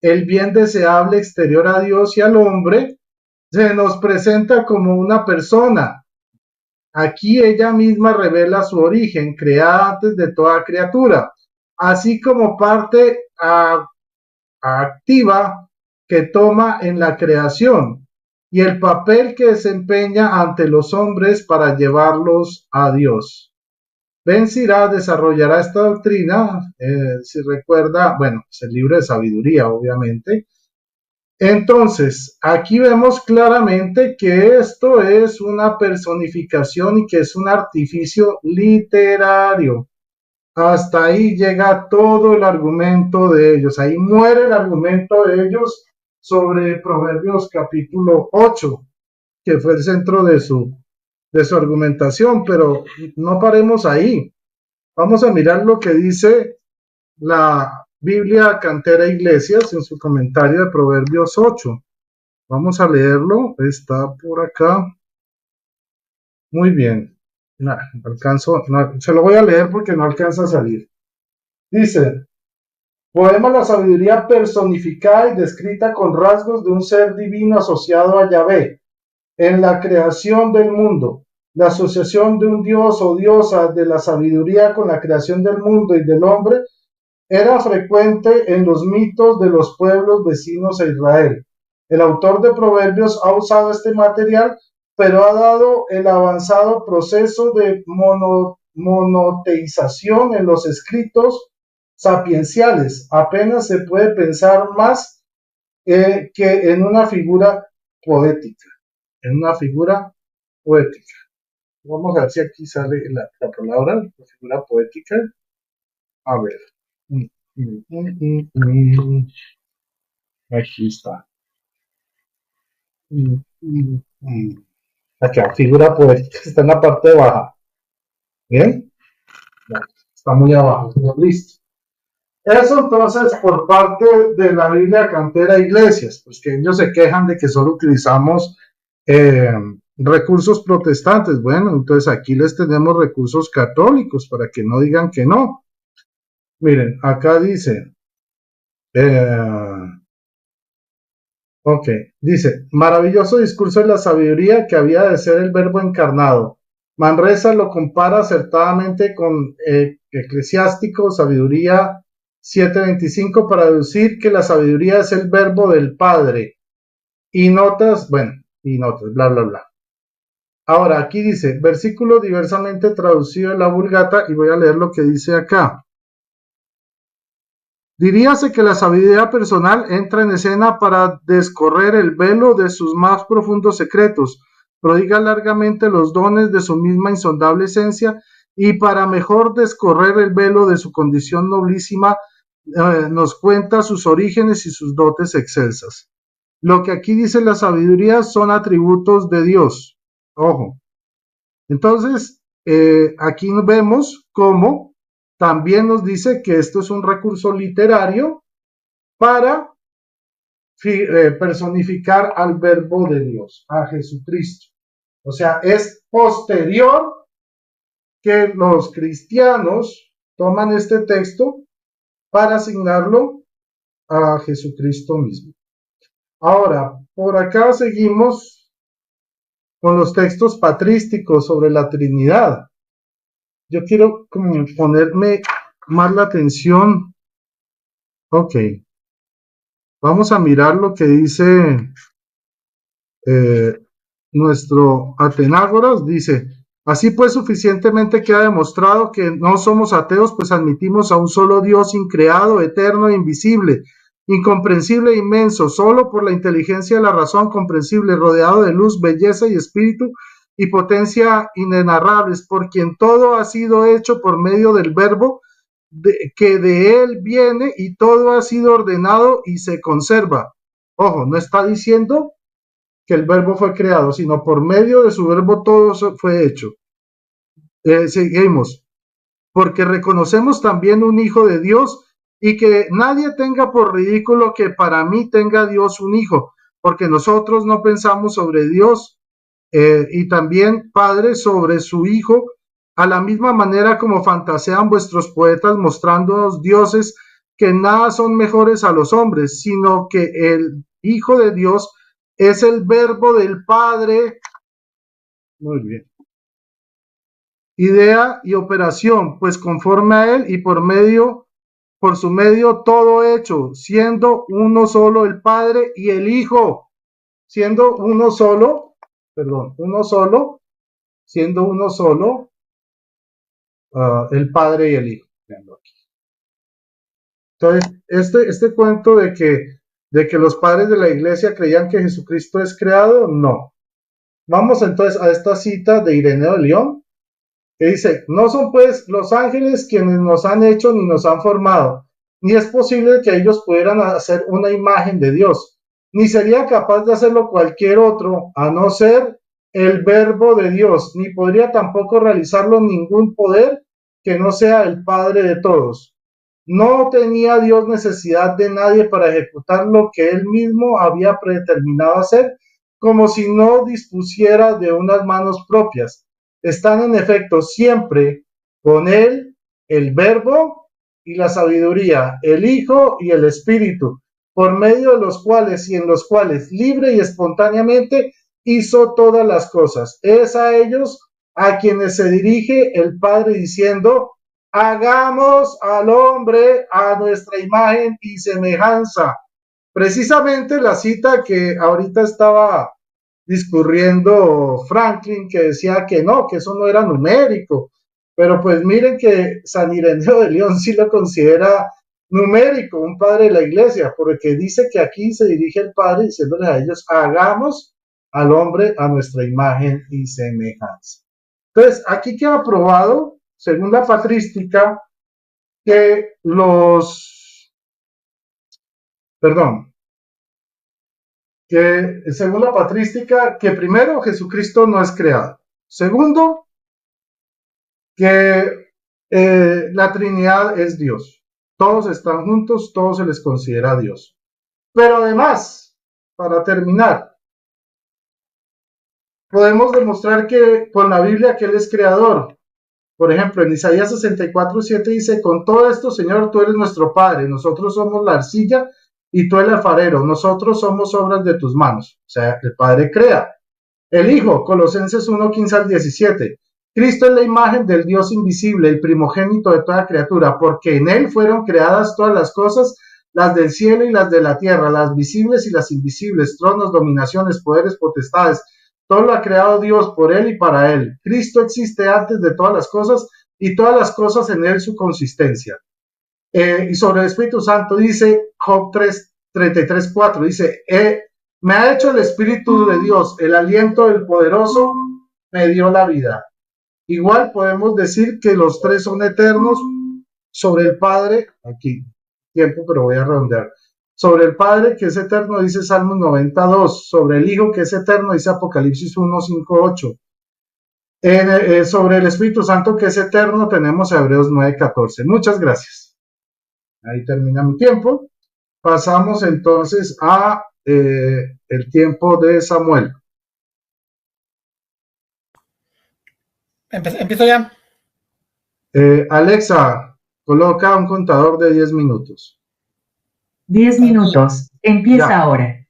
el bien deseable exterior a Dios y al hombre, se nos presenta como una persona. Aquí ella misma revela su origen, creada antes de toda criatura, así como parte activa que toma en la creación y el papel que desempeña ante los hombres para llevarlos a Dios. Ben Sirá desarrollará esta doctrina, si recuerda, bueno, es el libro de sabiduría, obviamente. Entonces, aquí vemos claramente que esto es una personificación y que es un artificio literario. Hasta ahí llega todo el argumento de ellos. Ahí muere el argumento de ellos sobre Proverbios capítulo 8, que fue el centro de su argumentación, pero no paremos ahí. Vamos a mirar lo que dice la Biblia Cantera Iglesias en su comentario de Proverbios 8. Vamos a leerlo, está por acá. Muy bien. No, se lo voy a leer porque no alcanza a salir. Dice, poema La sabiduría personificada y descrita con rasgos de un ser divino asociado a Yahvé en la creación del mundo. La asociación de un dios o diosa de la sabiduría con la creación del mundo y del hombre era frecuente en los mitos de los pueblos vecinos a Israel. El autor de Proverbios ha usado este material, pero ha dado el avanzado proceso de monoteización en los escritos sapienciales. Apenas se puede pensar más que en una figura poética. En una figura poética. Vamos a ver si aquí sale la palabra, la figura poética. A ver. Aquí está. Aquí, figura poética, está en la parte baja. ¿Bien? Está muy abajo. Listo. Eso entonces por parte de la Biblia Cantera Iglesias, pues que ellos se quejan de que solo utilizamos recursos protestantes. Bueno, entonces aquí les tenemos recursos católicos para que no digan que no. Miren, acá dice, dice, maravilloso discurso de la sabiduría que había de ser el verbo encarnado. Manresa lo compara acertadamente con Eclesiástico, Sabiduría 7:25, para deducir que la sabiduría es el verbo del Padre. Y notas, bla, bla, bla. Ahora, aquí dice, versículo diversamente traducido en la Vulgata, y voy a leer lo que dice acá. Diríase que la sabiduría personal entra en escena para descorrer el velo de sus más profundos secretos, prodiga largamente los dones de su misma insondable esencia y para mejor descorrer el velo de su condición noblísima nos cuenta sus orígenes y sus dotes excelsas. Lo que aquí dice la sabiduría son atributos de Dios. Ojo. Entonces, aquí vemos cómo también nos dice que esto es un recurso literario para personificar al verbo de Dios, a Jesucristo. O sea, es posterior que los cristianos toman este texto para asignarlo a Jesucristo mismo. Ahora, por acá seguimos con los textos patrísticos sobre la Trinidad. Yo quiero como ponerme más la atención. Ok. Vamos a mirar lo que dice nuestro Atenágoras. Dice, así pues suficientemente queda demostrado que no somos ateos, pues admitimos a un solo Dios increado, eterno e invisible, incomprensible e inmenso, solo por la inteligencia de la razón comprensible, rodeado de luz, belleza y espíritu y potencia inenarrables, por quien todo ha sido hecho por medio del verbo que de él viene y todo ha sido ordenado y se conserva. Ojo, no está diciendo que el verbo fue creado, sino por medio de su verbo todo fue hecho. Seguimos. Porque reconocemos también un hijo de Dios y que nadie tenga por ridículo que para mí tenga Dios un hijo, porque nosotros no pensamos sobre Dios y también Padre sobre su Hijo, a la misma manera como fantasean vuestros poetas mostrándonos dioses que nada son mejores a los hombres, sino que el Hijo de Dios es el verbo del Padre. Muy bien. Idea y operación, pues conforme a él y por su medio todo hecho, siendo uno solo el Padre y el Hijo, siendo uno solo, el Padre y el Hijo. Entonces, este cuento de que los padres de la iglesia creían que Jesucristo es creado, no. Vamos entonces a esta cita de Ireneo de León, que dice, no son pues los ángeles quienes nos han hecho ni nos han formado, ni es posible que ellos pudieran hacer una imagen de Dios, ni sería capaz de hacerlo cualquier otro, a no ser el verbo de Dios, ni podría tampoco realizarlo ningún poder que no sea el Padre de todos. No tenía Dios necesidad de nadie para ejecutar lo que él mismo había predeterminado hacer, como si no dispusiera de unas manos propias. Están en efecto siempre con él, el verbo y la sabiduría, el Hijo y el Espíritu, por medio de los cuales y en los cuales libre y espontáneamente hizo todas las cosas. Es a ellos a quienes se dirige el Padre diciendo: hagamos al hombre a nuestra imagen y semejanza. Precisamente la cita que ahorita estaba discurriendo Franklin, que decía que no, que eso no era numérico, pero pues miren que San Ireneo de León sí lo considera numérico, un padre de la iglesia, porque dice que aquí se dirige el Padre diciéndoles a ellos: hagamos al hombre a nuestra imagen y semejanza. Entonces, aquí queda probado, según la patrística, que según la patrística, que primero, Jesucristo no es creado. Segundo, que la Trinidad es Dios. Todos están juntos, todos se les considera Dios. Pero además, para terminar, podemos demostrar que con la Biblia que Él es creador. Por ejemplo, en Isaías 64:7 dice: con todo esto, Señor, tú eres nuestro Padre, nosotros somos la arcilla y tú el alfarero, nosotros somos obras de tus manos. O sea, el Padre crea. El Hijo, Colosenses 1:15-17. Cristo es la imagen del Dios invisible, el primogénito de toda criatura, porque en Él fueron creadas todas las cosas, las del cielo y las de la tierra, las visibles y las invisibles, tronos, dominaciones, poderes, potestades. Todo lo ha creado Dios por Él y para Él. Cristo existe antes de todas las cosas y todas las cosas en Él su consistencia. Y sobre el Espíritu Santo dice Job 33:4, dice: me ha hecho el Espíritu de Dios, el aliento del poderoso me dio la vida. Igual podemos decir que los tres son eternos. Sobre el Padre, aquí tiempo, pero voy a redondear. Sobre el Padre, que es eterno, dice Salmos 92. Sobre el Hijo, que es eterno, dice Apocalipsis 1:5-8. Sobre el Espíritu Santo, que es eterno, tenemos Hebreos 9:14. Muchas gracias. Ahí termina mi tiempo. Pasamos entonces a el tiempo de Samuel. Empiezo ya. Alexa, coloca un contador de 10 minutos. 10 minutos. Empieza Ya. ahora.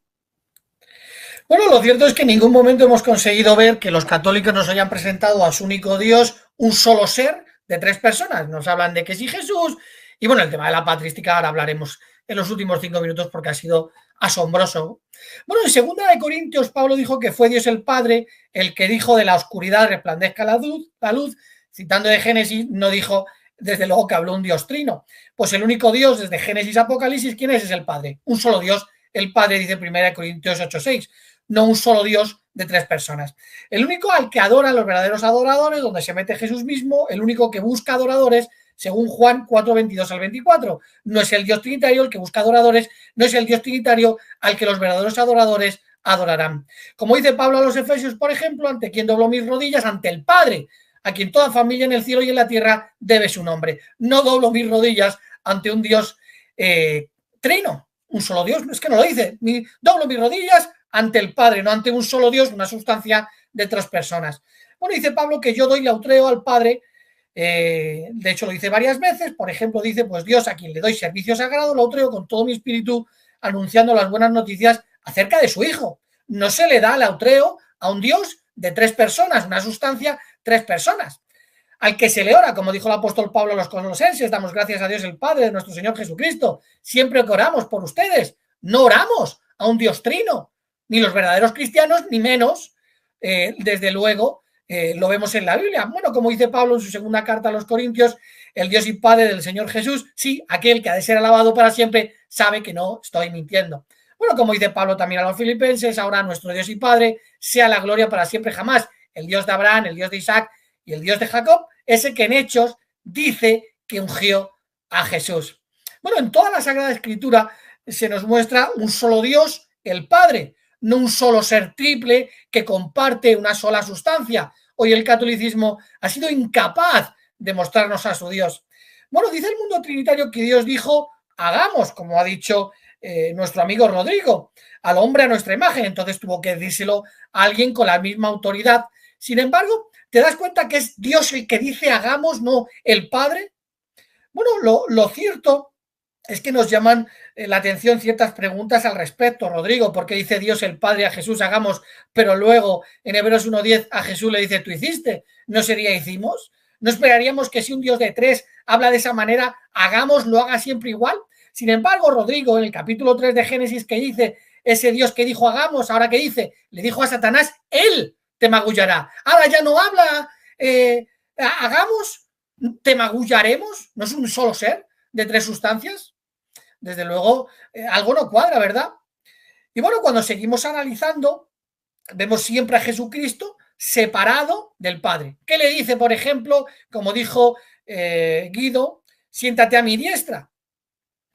Bueno, lo cierto es que en ningún momento hemos conseguido ver que los católicos nos hayan presentado a su único Dios un solo ser de tres personas. Nos hablan de que sí Jesús, y bueno, el tema de la patrística ahora hablaremos en los últimos 5 minutos porque ha sido asombroso. Bueno, en 2 Corintios Pablo dijo que fue Dios el Padre el que dijo: de la oscuridad resplandezca la luz. Citando de Génesis, no dijo desde luego que habló un Dios trino. Pues el único Dios desde Génesis a Apocalipsis, ¿quién es? Es el Padre. Un solo Dios, el Padre, dice 1 Corintios 8:6. No un solo Dios de tres personas. El único al que adora a los verdaderos adoradores, donde se mete Jesús mismo, el único que busca adoradores, según Juan 4:22-24. No es el Dios trinitario el que busca adoradores, no es el Dios trinitario al que los verdaderos adoradores adorarán. Como dice Pablo a los Efesios, por ejemplo: ante quien doblo mis rodillas, ante el Padre, a quien toda familia en el cielo y en la tierra debe su nombre. No doblo mis rodillas ante un Dios trino, un solo Dios. Es que no lo dice. Doblo mis rodillas ante el Padre, no ante un solo Dios, una sustancia de tres personas. Bueno, dice Pablo que yo doy lautreo al Padre. De hecho, lo dice varias veces. Por ejemplo, dice: pues Dios, a quien le doy servicio sagrado, lautreo con todo mi espíritu, anunciando las buenas noticias acerca de su Hijo. No se le da lautreo a un Dios de tres personas, una sustancia, tres personas. Al que se le ora, como dijo el apóstol Pablo a los colosenses: damos gracias a Dios el Padre de nuestro Señor Jesucristo, siempre que oramos por ustedes. No oramos a un Dios trino, ni los verdaderos cristianos, ni menos, desde luego, lo vemos en la Biblia. Bueno, como dice Pablo en su 2 carta a los Corintios: el Dios y Padre del Señor Jesús, sí, aquel que ha de ser alabado para siempre, sabe que no estoy mintiendo. Bueno, como dice Pablo también a los Filipenses: ahora nuestro Dios y Padre sea la gloria para siempre jamás. El Dios de Abraham, el Dios de Isaac y el Dios de Jacob, ese que en Hechos dice que ungió a Jesús. Bueno, en toda la Sagrada Escritura se nos muestra un solo Dios, el Padre, no un solo ser triple que comparte una sola sustancia. Hoy el catolicismo ha sido incapaz de mostrarnos a su Dios. Bueno, dice el mundo trinitario que Dios dijo: hagamos, como ha dicho nuestro amigo Rodrigo, al hombre a nuestra imagen. Entonces tuvo que decírselo a alguien con la misma autoridad. Sin embargo, ¿te das cuenta que es Dios el que dice hagamos, no el Padre? Bueno, lo cierto es que nos llaman la atención ciertas preguntas al respecto, Rodrigo, porque dice Dios el Padre a Jesús hagamos, pero luego en Hebreos 1:10 a Jesús le dice tú hiciste, ¿no sería hicimos? ¿No esperaríamos que si un Dios de tres habla de esa manera, hagamos, lo haga siempre igual? Sin embargo, Rodrigo, en el capítulo 3 de Génesis que dice, ese Dios que dijo hagamos, ahora que dice, le dijo a Satanás, él te magullará. Ahora ya no habla, hagamos, te magullaremos, no es un solo ser de tres sustancias. Desde luego, algo no cuadra, ¿verdad? Y bueno, cuando seguimos analizando, vemos siempre a Jesucristo separado del Padre. ¿Qué le dice, por ejemplo, como dijo Guido, siéntate a mi diestra?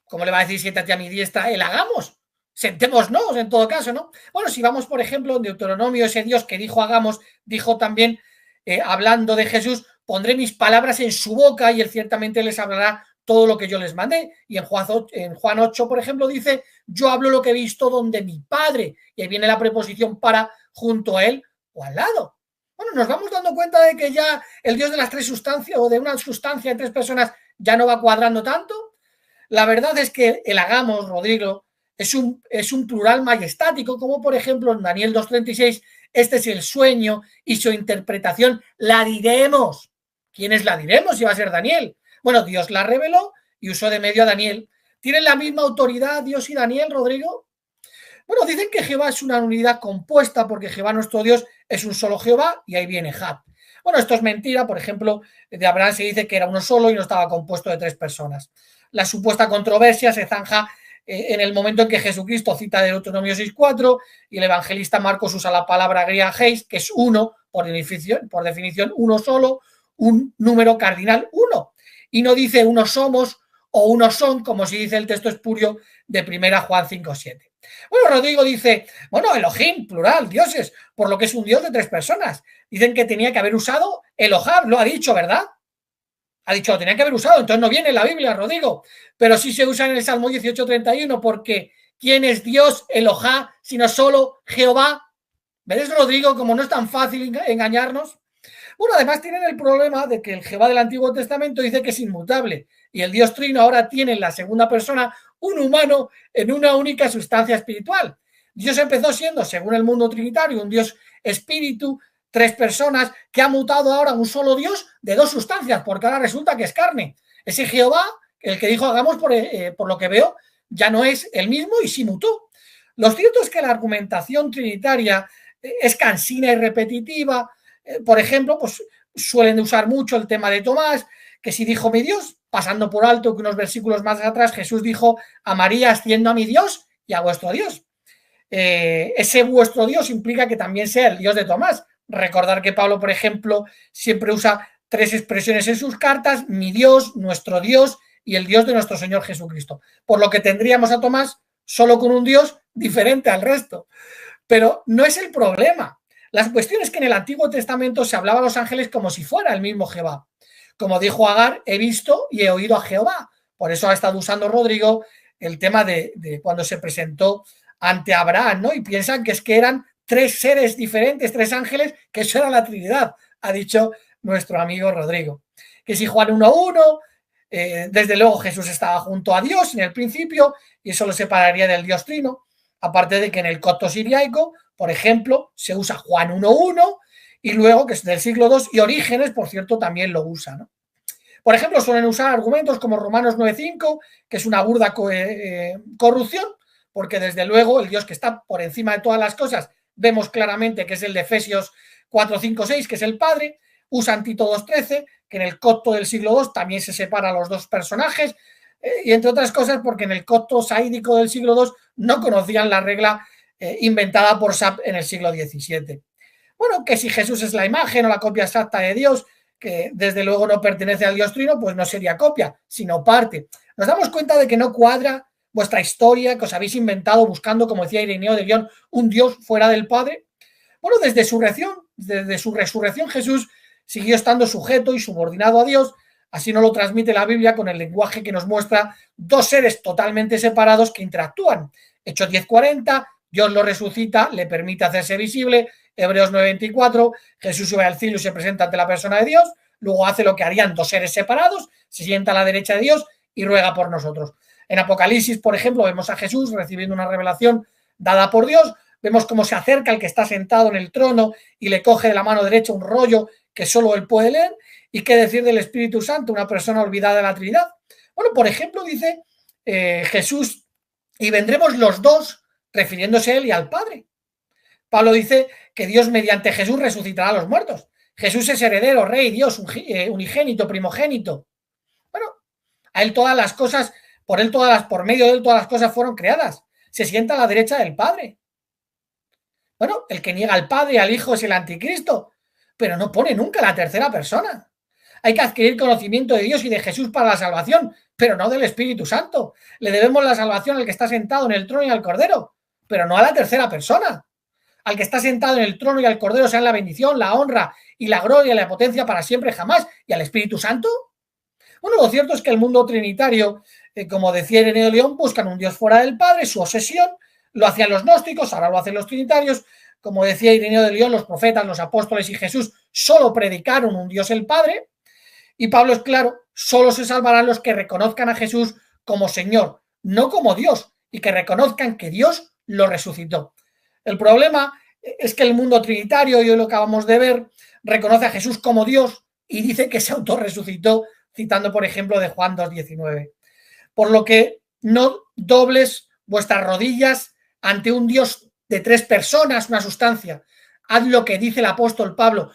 ¿Cómo le va a decir siéntate a mi diestra? El hagamos. Sentémonos en todo caso, ¿no? Bueno, si vamos, por ejemplo, en Deuteronomio, ese Dios que dijo hagamos, dijo también, hablando de Jesús, pondré mis palabras en su boca y él ciertamente les hablará todo lo que yo les mandé. Y en Juan 8, por ejemplo, dice, yo hablo lo que he visto donde mi Padre. Y ahí viene la preposición para junto a él o al lado. Bueno, nos vamos dando cuenta de que ya el Dios de las tres sustancias o de una sustancia en tres personas ya no va cuadrando tanto. La verdad es que el hagamos, Rodrigo, es un plural majestático, como por ejemplo en Daniel 2:36, este es el sueño y su interpretación la diremos. ¿Quiénes la diremos? Si va a ser Daniel. Bueno, Dios la reveló y usó de medio a Daniel. ¿Tienen la misma autoridad Dios y Daniel, Rodrigo? Bueno, dicen que Jehová es una unidad compuesta porque Jehová nuestro Dios es un solo Jehová y ahí viene Jab. Bueno, esto es mentira. Por ejemplo, de Abraham se dice que era uno solo y no estaba compuesto de tres personas. La supuesta controversia se zanja en el momento en que Jesucristo cita Deuteronomio 6:4 y el evangelista Marcos usa la palabra griega heis, que es uno, por definición uno solo, un número cardinal uno. Y no dice uno somos o uno son, como si dice el texto espurio de 1 Juan 5:7. Bueno, Rodrigo dice, bueno, Elohim, plural, dioses, por lo que es un Dios de tres personas. Dicen que tenía que haber usado Elohab, lo ha dicho, ¿verdad? Ha dicho, lo tenía que haber usado, entonces no viene en la Biblia, Rodrigo, pero sí se usa en el Salmo 18:31, porque ¿quién es Dios, Elohá, sino solo Jehová? ¿Ves, Rodrigo, como no es tan fácil engañarnos? Bueno, además tienen el problema de que el Jehová del Antiguo Testamento dice que es inmutable y el Dios Trino ahora tiene en la segunda persona un humano en una única sustancia espiritual. Dios empezó siendo, según el mundo trinitario, un Dios espíritu, tres personas, que ha mutado ahora un solo Dios de dos sustancias, porque ahora resulta que es carne. Ese Jehová, el que dijo hagamos, por lo que veo, ya no es el mismo y sí mutó. Lo cierto es que la argumentación trinitaria es cansina y repetitiva. Por ejemplo, pues suelen usar mucho el tema de Tomás, que si dijo mi Dios, pasando por alto que unos versículos más atrás Jesús dijo a María asciendo a mi Dios y a vuestro Dios. Ese vuestro Dios implica que también sea el Dios de Tomás. Recordar que Pablo, por ejemplo, siempre usa tres expresiones en sus cartas, mi Dios, nuestro Dios y el Dios de nuestro Señor Jesucristo. Por lo que tendríamos a Tomás solo con un Dios diferente al resto. Pero no es el problema. La cuestión es que en el Antiguo Testamento se hablaba a los ángeles como si fuera el mismo Jehová. Como dijo Agar, he visto y he oído a Jehová. Por eso ha estado usando Rodrigo el tema de cuando se presentó ante Abraham, ¿no? Y piensan que es que eran tres seres diferentes, tres ángeles, que eso era la Trinidad, ha dicho nuestro amigo Rodrigo. Que si Juan 1:1, desde luego Jesús estaba junto a Dios en el principio y eso lo separaría del Dios Trino, aparte de que en el copto siriaico, por ejemplo, se usa Juan 1:1 y luego, que es del siglo II, y Orígenes, por cierto, también lo usa, ¿no? Por ejemplo, suelen usar argumentos como Romanos 9:5, que es una burda corrupción, porque desde luego el Dios que está por encima de todas las cosas, vemos claramente que es el de Efesios 4:5-6, que es el Padre. Usan Tito 2:13, que en el copto del siglo II también se separa a los dos personajes, y entre otras cosas porque en el copto saídico del siglo II no conocían la regla inventada por Sap en el siglo XVII. Bueno, que si Jesús es la imagen o la copia exacta de Dios, que desde luego no pertenece al Dios Trino, pues no sería copia, sino parte. Nos damos cuenta de que no cuadra vuestra historia que os habéis inventado buscando, como decía Ireneo de León, un Dios fuera del Padre. Bueno, desde su resurrección Jesús siguió estando sujeto y subordinado a Dios. Así nos lo transmite la Biblia con el lenguaje que nos muestra dos seres totalmente separados que interactúan. Hechos 10:40, Dios lo resucita, le permite hacerse visible. Hebreos 9:24, Jesús sube al cielo y se presenta ante la persona de Dios. luego hace lo que harían dos seres separados, se sienta a la derecha de Dios y ruega por nosotros. En Apocalipsis, por ejemplo, vemos a Jesús recibiendo una revelación dada por Dios, vemos cómo se acerca el que está sentado en el trono y le coge de la mano derecha un rollo que solo él puede leer. ¿Y qué decir del Espíritu Santo, una persona olvidada de la Trinidad? Bueno, por ejemplo, dice Jesús, y vendremos los dos, refiriéndose a él y al Padre. Pablo dice que Dios mediante Jesús resucitará a los muertos. Jesús es heredero, rey, Dios, unigénito, primogénito. Bueno, a él todas las cosas, por medio de él todas las cosas fueron creadas. Se sienta a la derecha del Padre. Bueno, el que niega al Padre y al Hijo es el anticristo, pero no pone nunca la tercera persona. Hay que adquirir conocimiento de Dios y de Jesús para la salvación, pero no del Espíritu Santo. Le debemos la salvación al que está sentado en el trono y al Cordero, pero no a la tercera persona. Al que está sentado en el trono y al Cordero sean la bendición, la honra y la gloria y la potencia para siempre jamás. ¿Y al Espíritu Santo? Bueno, lo cierto es que el mundo trinitario, como decía Ireneo de León, buscan un Dios fuera del Padre, su obsesión. Lo hacían los gnósticos, ahora lo hacen los trinitarios. Como decía Ireneo de León, los profetas, los apóstoles y Jesús solo predicaron un Dios el Padre. Y Pablo es claro, solo se salvarán los que reconozcan a Jesús como Señor, no como Dios, y que reconozcan que Dios lo resucitó. El problema es que el mundo trinitario, y hoy lo acabamos de ver, reconoce a Jesús como Dios y dice que se autorresucitó, citando por ejemplo de Juan 2:19. Por lo que no dobles vuestras rodillas ante un Dios de tres personas, una sustancia. Haz lo que dice el apóstol Pablo,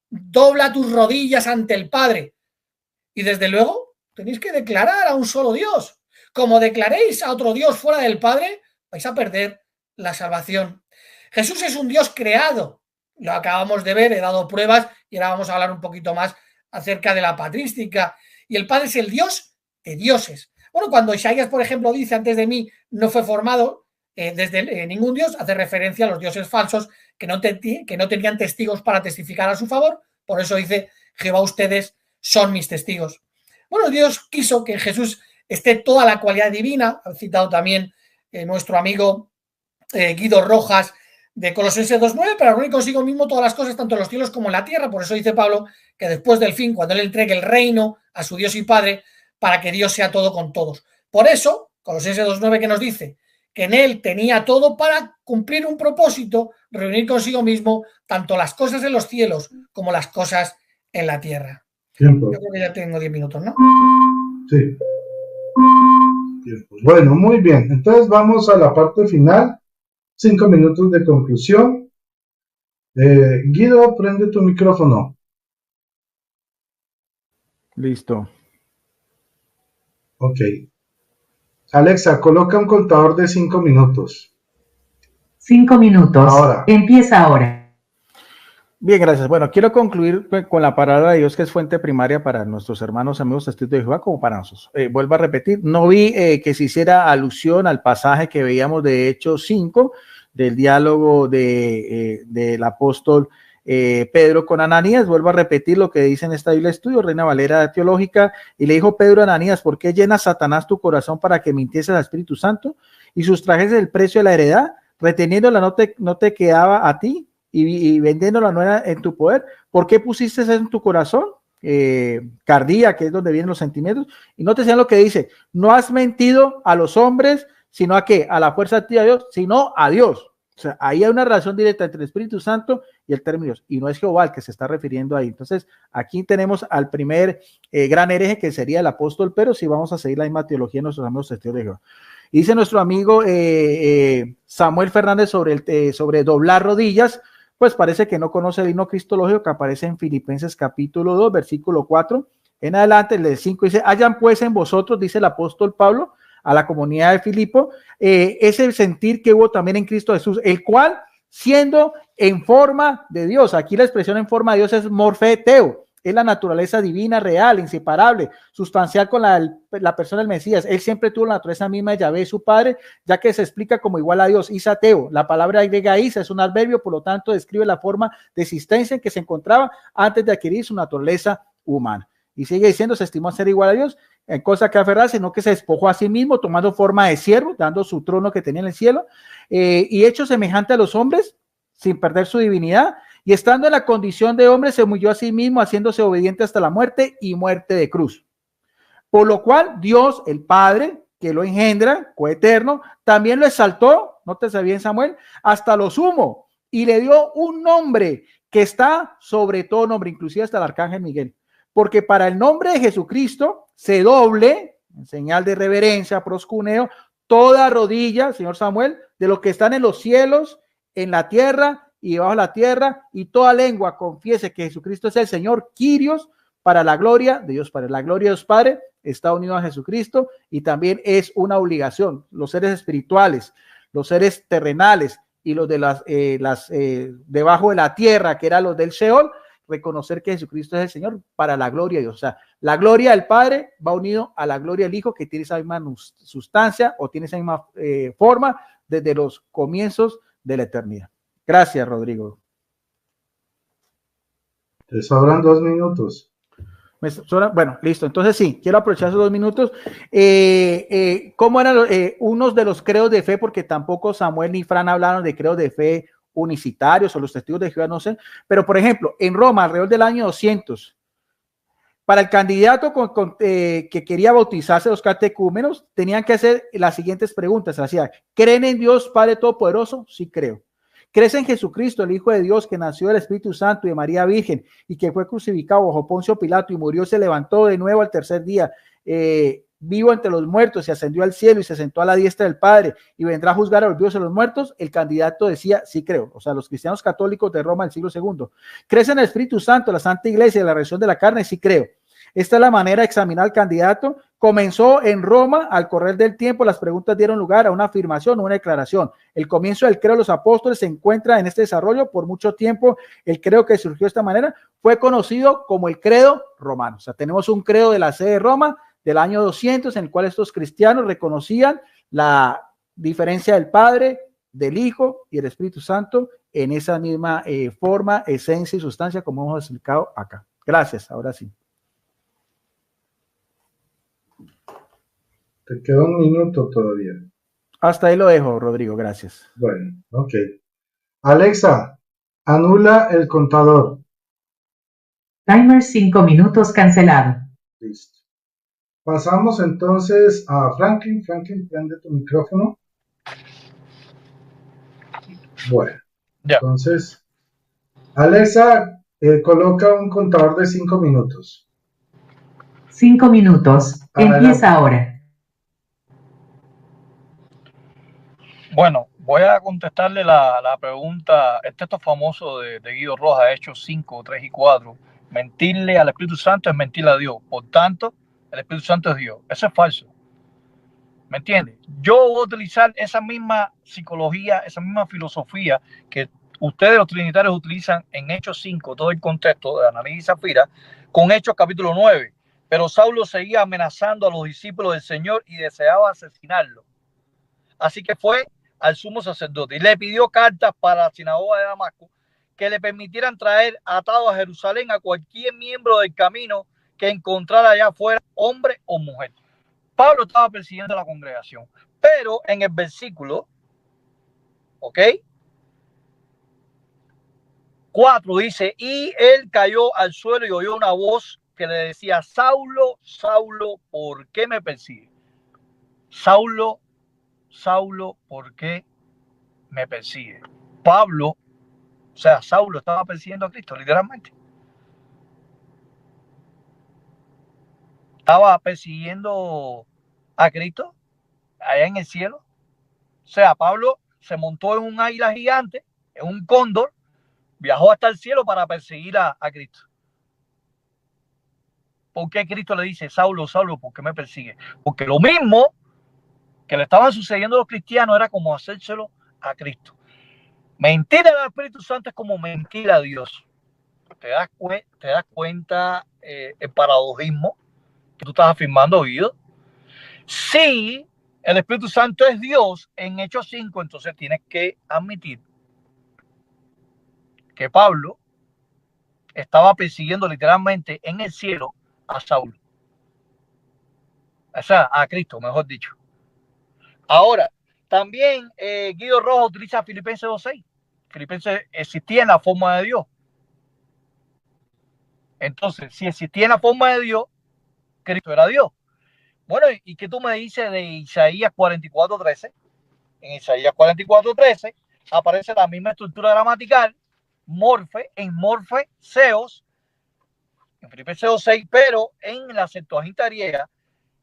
dobla tus rodillas ante el Padre. Y desde luego tenéis que declarar a un solo Dios. Como declaréis a otro Dios fuera del Padre, vais a perder la salvación. Jesús es un Dios creado. Lo acabamos de ver, he dado pruebas y ahora vamos a hablar un poquito más acerca de la patrística. Y el Padre es el Dios de dioses. Bueno, cuando Isaías, por ejemplo, dice antes de mí no fue formado desde ningún Dios, hace referencia a los dioses falsos que no tenían testigos para testificar a su favor. Por eso dice Jehová, ustedes son mis testigos. Bueno, Dios quiso que en Jesús esté toda la cualidad divina. Ha citado también nuestro amigo Guido Rojas de Colosenses 2:9, para reunir consigo mismo todas las cosas, tanto en los cielos como en la tierra. Por eso dice Pablo que después del fin, cuando él entregue el reino a su Dios y Padre, para que Dios sea todo con todos. Por eso, Colosenses 2:9 que nos dice que en él tenía todo para cumplir un propósito, reunir consigo mismo tanto las cosas en los cielos como las cosas en la tierra. Tiempo. Yo creo que ya tengo 10 minutos, ¿no? Sí. Tiempo. Bueno, muy bien. Entonces vamos a la parte final. 5 minutos de conclusión. Guido, prende tu micrófono. Listo. Ok. Alexa, coloca un contador de 5 minutos. 5 minutos. Ahora. Empieza ahora. Bien, gracias. Bueno, quiero concluir con la palabra de Dios, que es fuente primaria para nuestros hermanos, amigos testigos de Jehová, como para nosotros. Vuelvo a repetir, no vi que se hiciera alusión al pasaje que veíamos de Hechos 5, del diálogo del apóstol Pedro con Ananías. Vuelvo a repetir lo que dice en esta Biblia de Estudio, Reina Valera Teológica, y le dijo Pedro a Ananías, ¿por qué llena Satanás tu corazón para que mintieses al Espíritu Santo y sustrajes el precio de la heredad? Reteniéndola no te quedaba a ti, y vendiéndola no era en tu poder. ¿Por qué pusiste eso en tu corazón? Cardía, que es donde vienen los sentimientos. Y no te decían lo que dice, no has mentido a los hombres, sino a qué, a la fuerza de Dios, sino a Dios. O sea, ahí hay una relación directa entre el Espíritu Santo y el término Dios, y no es Jehová el que se está refiriendo ahí. Entonces, aquí tenemos al primer gran hereje, que sería el apóstol, pero si vamos a seguir la misma teología de nuestros amigos testigos de Jehová. Y dice nuestro amigo Samuel Fernández sobre doblar rodillas. Pues parece que no conoce el himno cristológico que aparece en Filipenses capítulo 2, versículo 4. En adelante, el de 5 dice, hayan pues en vosotros, dice el apóstol Pablo, a la comunidad de Filipo, ese sentir que hubo también en Cristo Jesús, el cual, siendo en forma de Dios, aquí la expresión en forma de Dios es morfeteo, es la naturaleza divina, real, inseparable, sustancial con la persona del Mesías. Él siempre tuvo la naturaleza misma de Yahvé, su padre, ya que se explica como igual a Dios. Isateo, la palabra griega isa es un adverbio, por lo tanto describe la forma de existencia en que se encontraba antes de adquirir su naturaleza humana. Y sigue diciendo, se estimó ser igual a Dios, en cosa que aferrarse, sino que se despojó a sí mismo, tomando forma de siervo, dando su trono que tenía en el cielo, y hecho semejante a los hombres, sin perder su divinidad, y estando en la condición de hombre se humilló a sí mismo, haciéndose obediente hasta la muerte y muerte de cruz. Por lo cual Dios, el Padre, que lo engendra, coeterno, también lo exaltó, nótese bien Samuel, hasta lo sumo, y le dio un nombre que está sobre todo nombre, inclusive hasta el arcángel Miguel, porque para el nombre de Jesucristo se doble, en señal de reverencia, proscuneo, toda rodilla, señor Samuel, de los que están en los cielos, en la tierra y debajo de la tierra, y toda lengua confiese que Jesucristo es el Señor, Kyrios, para la gloria de Dios Padre. La gloria de Dios Padre está unido a Jesucristo y también es una obligación. Los seres espirituales, los seres terrenales y los de las debajo de la tierra, que eran los del Sheol, reconocer que Jesucristo es el Señor para la gloria de Dios. O sea, la gloria del Padre va unido a la gloria del Hijo, que tiene esa misma sustancia o tiene esa misma forma desde los comienzos de la eternidad. Gracias, Rodrigo. Te sobran 2 minutos. Bueno, listo. Entonces sí, quiero aprovechar esos 2 minutos. ¿Cómo eran unos de los credos de fe? Porque tampoco Samuel ni Fran hablaron de credos de fe unicitarios o los testigos de Jehová, no sé. Pero, por ejemplo, en Roma, alrededor del año 200, para el candidato que quería bautizarse, los catecúmenos, tenían que hacer las siguientes preguntas. Hacía, ¿creen en Dios Padre Todopoderoso? Sí, creo. ¿Crees en Jesucristo, el Hijo de Dios, que nació del Espíritu Santo y de María Virgen y que fue crucificado bajo Poncio Pilato y murió, se levantó de nuevo al tercer día, vivo entre los muertos, y ascendió al cielo y se sentó a la diestra del Padre y vendrá a juzgar a los vivos y a los muertos? El candidato decía, sí creo. O sea, los cristianos católicos de Roma del siglo II. ¿Crees en el Espíritu Santo, la Santa Iglesia y la resurrección de la carne? Sí creo. Esta es la manera de examinar al candidato. Comenzó en Roma, al correr del tiempo, las preguntas dieron lugar a una afirmación o una declaración. El comienzo del credo de los apóstoles se encuentra en este desarrollo. Por mucho tiempo, el credo que surgió de esta manera fue conocido como el credo romano. O sea, tenemos un credo de la sede de Roma del año 200, en el cual estos cristianos reconocían la diferencia del Padre, del Hijo y del Espíritu Santo en esa misma forma, esencia y sustancia, como hemos explicado acá. Gracias, ahora sí. Te queda 1 minuto todavía. Hasta ahí lo dejo, Rodrigo, gracias. Bueno, ok. Alexa, anula el contador. Timer 5 minutos cancelado. Listo. Pasamos entonces a Franklin. Franklin, prende tu micrófono. Bueno, Ya. entonces, Alexa, coloca un contador de 5 minutos. 5 minutos. Empieza ahora. Bueno, voy a contestarle la pregunta, el texto famoso de Guido Rojas, Hechos 5, 3 y 4. Mentirle al Espíritu Santo es mentirle a Dios. Por tanto, el Espíritu Santo es Dios. Eso es falso. ¿Me entiendes? Yo voy a utilizar esa misma psicología, esa misma filosofía que ustedes los trinitarios utilizan en Hechos 5, todo el contexto de Ananías y Zafira, con Hechos capítulo 9. Pero Saulo seguía amenazando a los discípulos del Señor y deseaba asesinarlo. Así que fue al sumo sacerdote y le pidió cartas para la sinagoga de Damasco que le permitieran traer atado a Jerusalén a cualquier miembro del camino que encontrara allá afuera, hombre o mujer. Pablo estaba persiguiendo a la congregación, pero en el versículo, ¿ok? 4 dice, y él cayó al suelo y oyó una voz que le decía, Saulo, Saulo, ¿por qué me persigues? Saulo, Saulo, ¿por qué me persigue? Pablo, o sea, Saulo estaba persiguiendo a Cristo, literalmente. Estaba persiguiendo a Cristo allá en el cielo. O sea, Pablo se montó en un águila gigante, en un cóndor, viajó hasta el cielo para perseguir a Cristo. ¿Por qué Cristo le dice, Saulo, Saulo, por qué me persigue? Porque lo mismo que le estaban sucediendo a los cristianos era como hacérselo a Cristo. Mentir al Espíritu Santo es como mentir a Dios. ¿Te das cuenta el paradojismo que tú estás afirmando, Guido? Si el Espíritu Santo es Dios en Hechos 5, entonces tienes que admitir que Pablo estaba persiguiendo literalmente en el cielo a Saulo. O sea, a Cristo, mejor dicho. Ahora, también Guido Rojas utiliza Filipenses 2.6. Filipenses existía en la forma de Dios. Entonces, si existía en la forma de Dios, Cristo era Dios. Bueno, ¿y qué tú me dices de Isaías 44:13? En Isaías 44:13 aparece la misma estructura gramatical, morfe, en morfe, seos, en Filipenses 2:6, pero en la Septuaginta griega,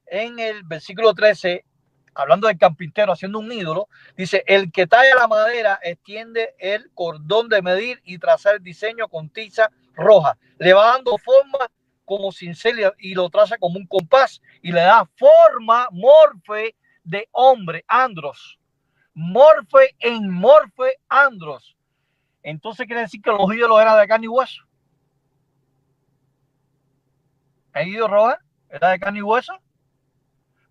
en el versículo 13, hablando del carpintero haciendo un ídolo, dice: el que talla la madera extiende el cordón de medir y trazar el diseño con tiza roja, le va dando forma como cincel y lo traza como un compás y le da forma, morfe, de hombre, andros, morfe en morfe, andros. Entonces quiere decir que los ídolos eran de carne y hueso. ¿El ídolo roja era de carne y hueso?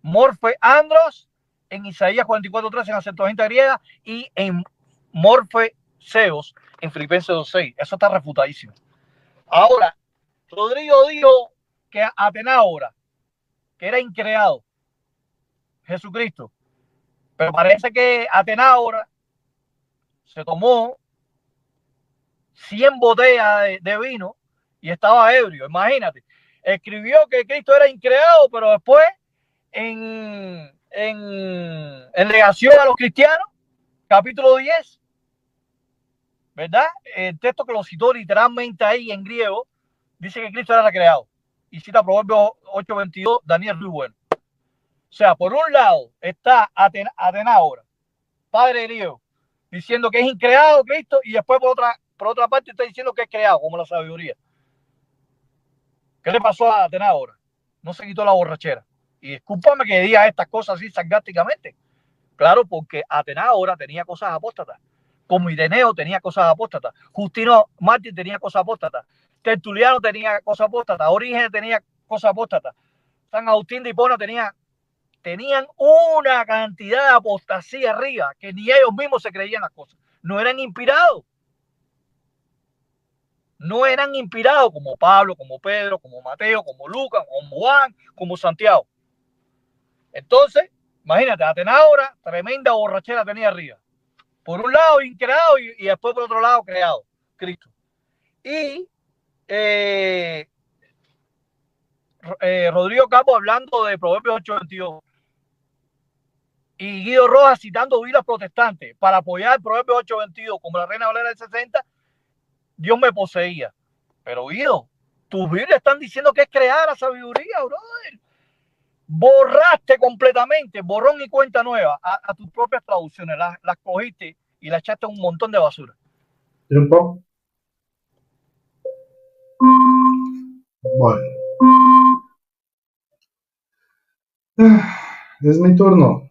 Morfe, andros, en Isaías 44:13 en la Septuaginta griega, y en morfe, seos, en Filipenses 2:6. Eso está refutadísimo. Ahora, Rodrigo dijo que Atenágora, que era increado, Jesucristo, pero parece que Atenágora se tomó 100 botellas de vino y estaba ebrio. Imagínate, escribió que Cristo era increado, pero después en negación a los cristianos, capítulo 10, ¿verdad? El texto que lo citó literalmente ahí en griego, dice que Cristo era recreado. Y cita Proverbios 8:22, Daniel Ruiz Bueno. O sea, por un lado está Atenágora, padre griego, diciendo que es increado Cristo, y después por otra parte está diciendo que es creado, como la sabiduría. ¿Qué le pasó a Atenágora? No se quitó la borrachera. Y discúlpame que diga estas cosas así sarcásticamente. Claro, porque Atenágora tenía cosas apóstatas. Como Ireneo tenía cosas apóstatas. Justino Mártir tenía cosas apóstatas. Tertuliano tenía cosas apóstatas. Orígenes tenía cosas apóstatas. San Agustín de Hipona tenían una cantidad de apostasía arriba que ni ellos mismos se creían las cosas. No eran inspirados. No eran inspirados como Pablo, como Pedro, como Mateo, como Lucas, como Juan, como Santiago. Entonces, imagínate, Atenágora, tremenda borrachera tenía arriba. Por un lado, increado, y después por otro lado, creado, Cristo. Y Rodrigo Campos hablando de Proverbios 8:22. Y Guido Rojas citando Biblias protestantes para apoyar el Proverbios 8:22 como la Reina Valera del 60, Dios me poseía. Pero Guido, tus Biblias están diciendo que es crear la sabiduría, brother. Borraste completamente, borrón y cuenta nueva a tus propias traducciones, las cogiste y las echaste en un montón de basura. Tiempo. Bueno. Es mi turno.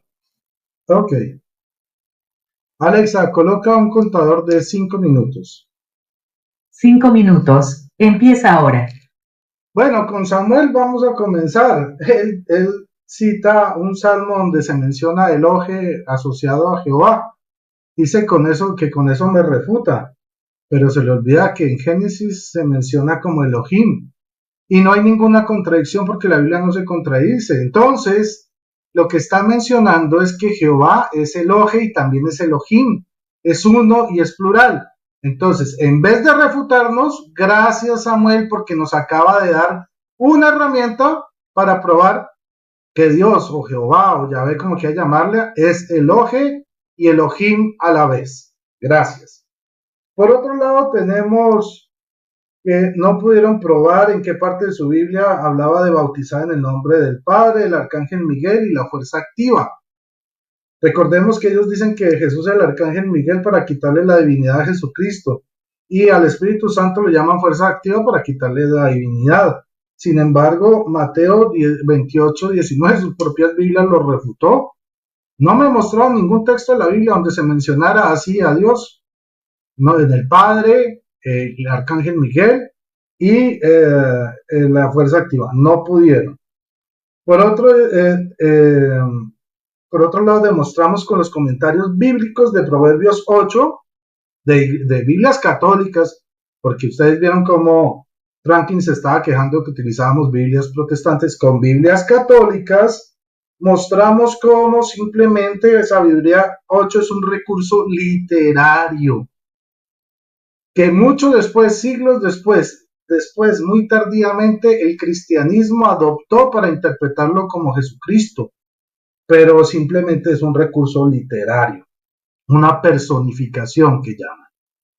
Ok. Alexa, coloca un contador de 5 minutos. 5 minutos. Empieza ahora. Bueno, con Samuel vamos a comenzar. Él cita un salmo donde se menciona Elohe asociado a Jehová. Dice que con eso me refuta, pero se le olvida que en Génesis se menciona como Elohim. Y no hay ninguna contradicción porque la Biblia no se contradice. Entonces, lo que está mencionando es que Jehová es Elohe y también es Elohim. Es uno y es plural. Entonces, en vez de refutarnos, gracias Samuel porque nos acaba de dar una herramienta para probar que Dios o Jehová o Yahvé, como quiera llamarle, es Elohe y Elohim a la vez. Gracias. Por otro lado, tenemos que no pudieron probar en qué parte de su Biblia hablaba de bautizar en el nombre del Padre, del Arcángel Miguel y la fuerza activa. Recordemos que ellos dicen que Jesús es el Arcángel Miguel para quitarle la divinidad a Jesucristo y al Espíritu Santo lo llaman fuerza activa para quitarle la divinidad. Sin embargo, Mateo 28:19, sus propias Biblias lo refutó. No me mostró ningún texto de la Biblia donde se mencionara así a Dios, no, en el Padre, el Arcángel Miguel y la fuerza activa. No pudieron. Por otro lado, demostramos con los comentarios bíblicos de Proverbios 8, de Biblias católicas, porque ustedes vieron cómo Franklin se estaba quejando que utilizábamos Biblias protestantes con Biblias católicas. Mostramos cómo simplemente Sabiduría 8 es un recurso literario que mucho después, siglos después, después, muy tardíamente, el cristianismo adoptó para interpretarlo como Jesucristo, pero simplemente es un recurso literario, una personificación que llaman.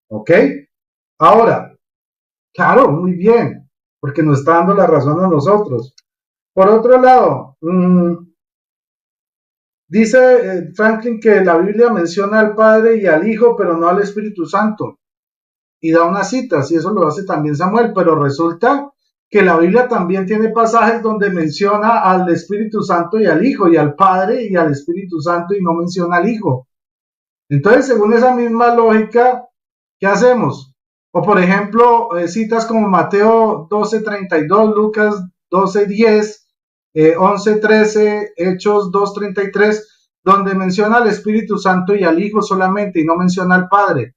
¿Ok? Ahora, claro, muy bien, porque nos está dando la razón a nosotros. Por otro lado, dice Franklin que la Biblia menciona al Padre y al Hijo, pero no al Espíritu Santo. Y da unas citas, y eso lo hace también Samuel, pero resulta que la Biblia también tiene pasajes donde menciona al Espíritu Santo y al Hijo, y al Padre y al Espíritu Santo, y no menciona al Hijo. Entonces, según esa misma lógica, ¿qué hacemos? O por ejemplo, citas como Mateo 12:32, Lucas 12:10, 11:13, Hechos 2:33, donde menciona al Espíritu Santo y al Hijo solamente y no menciona al Padre.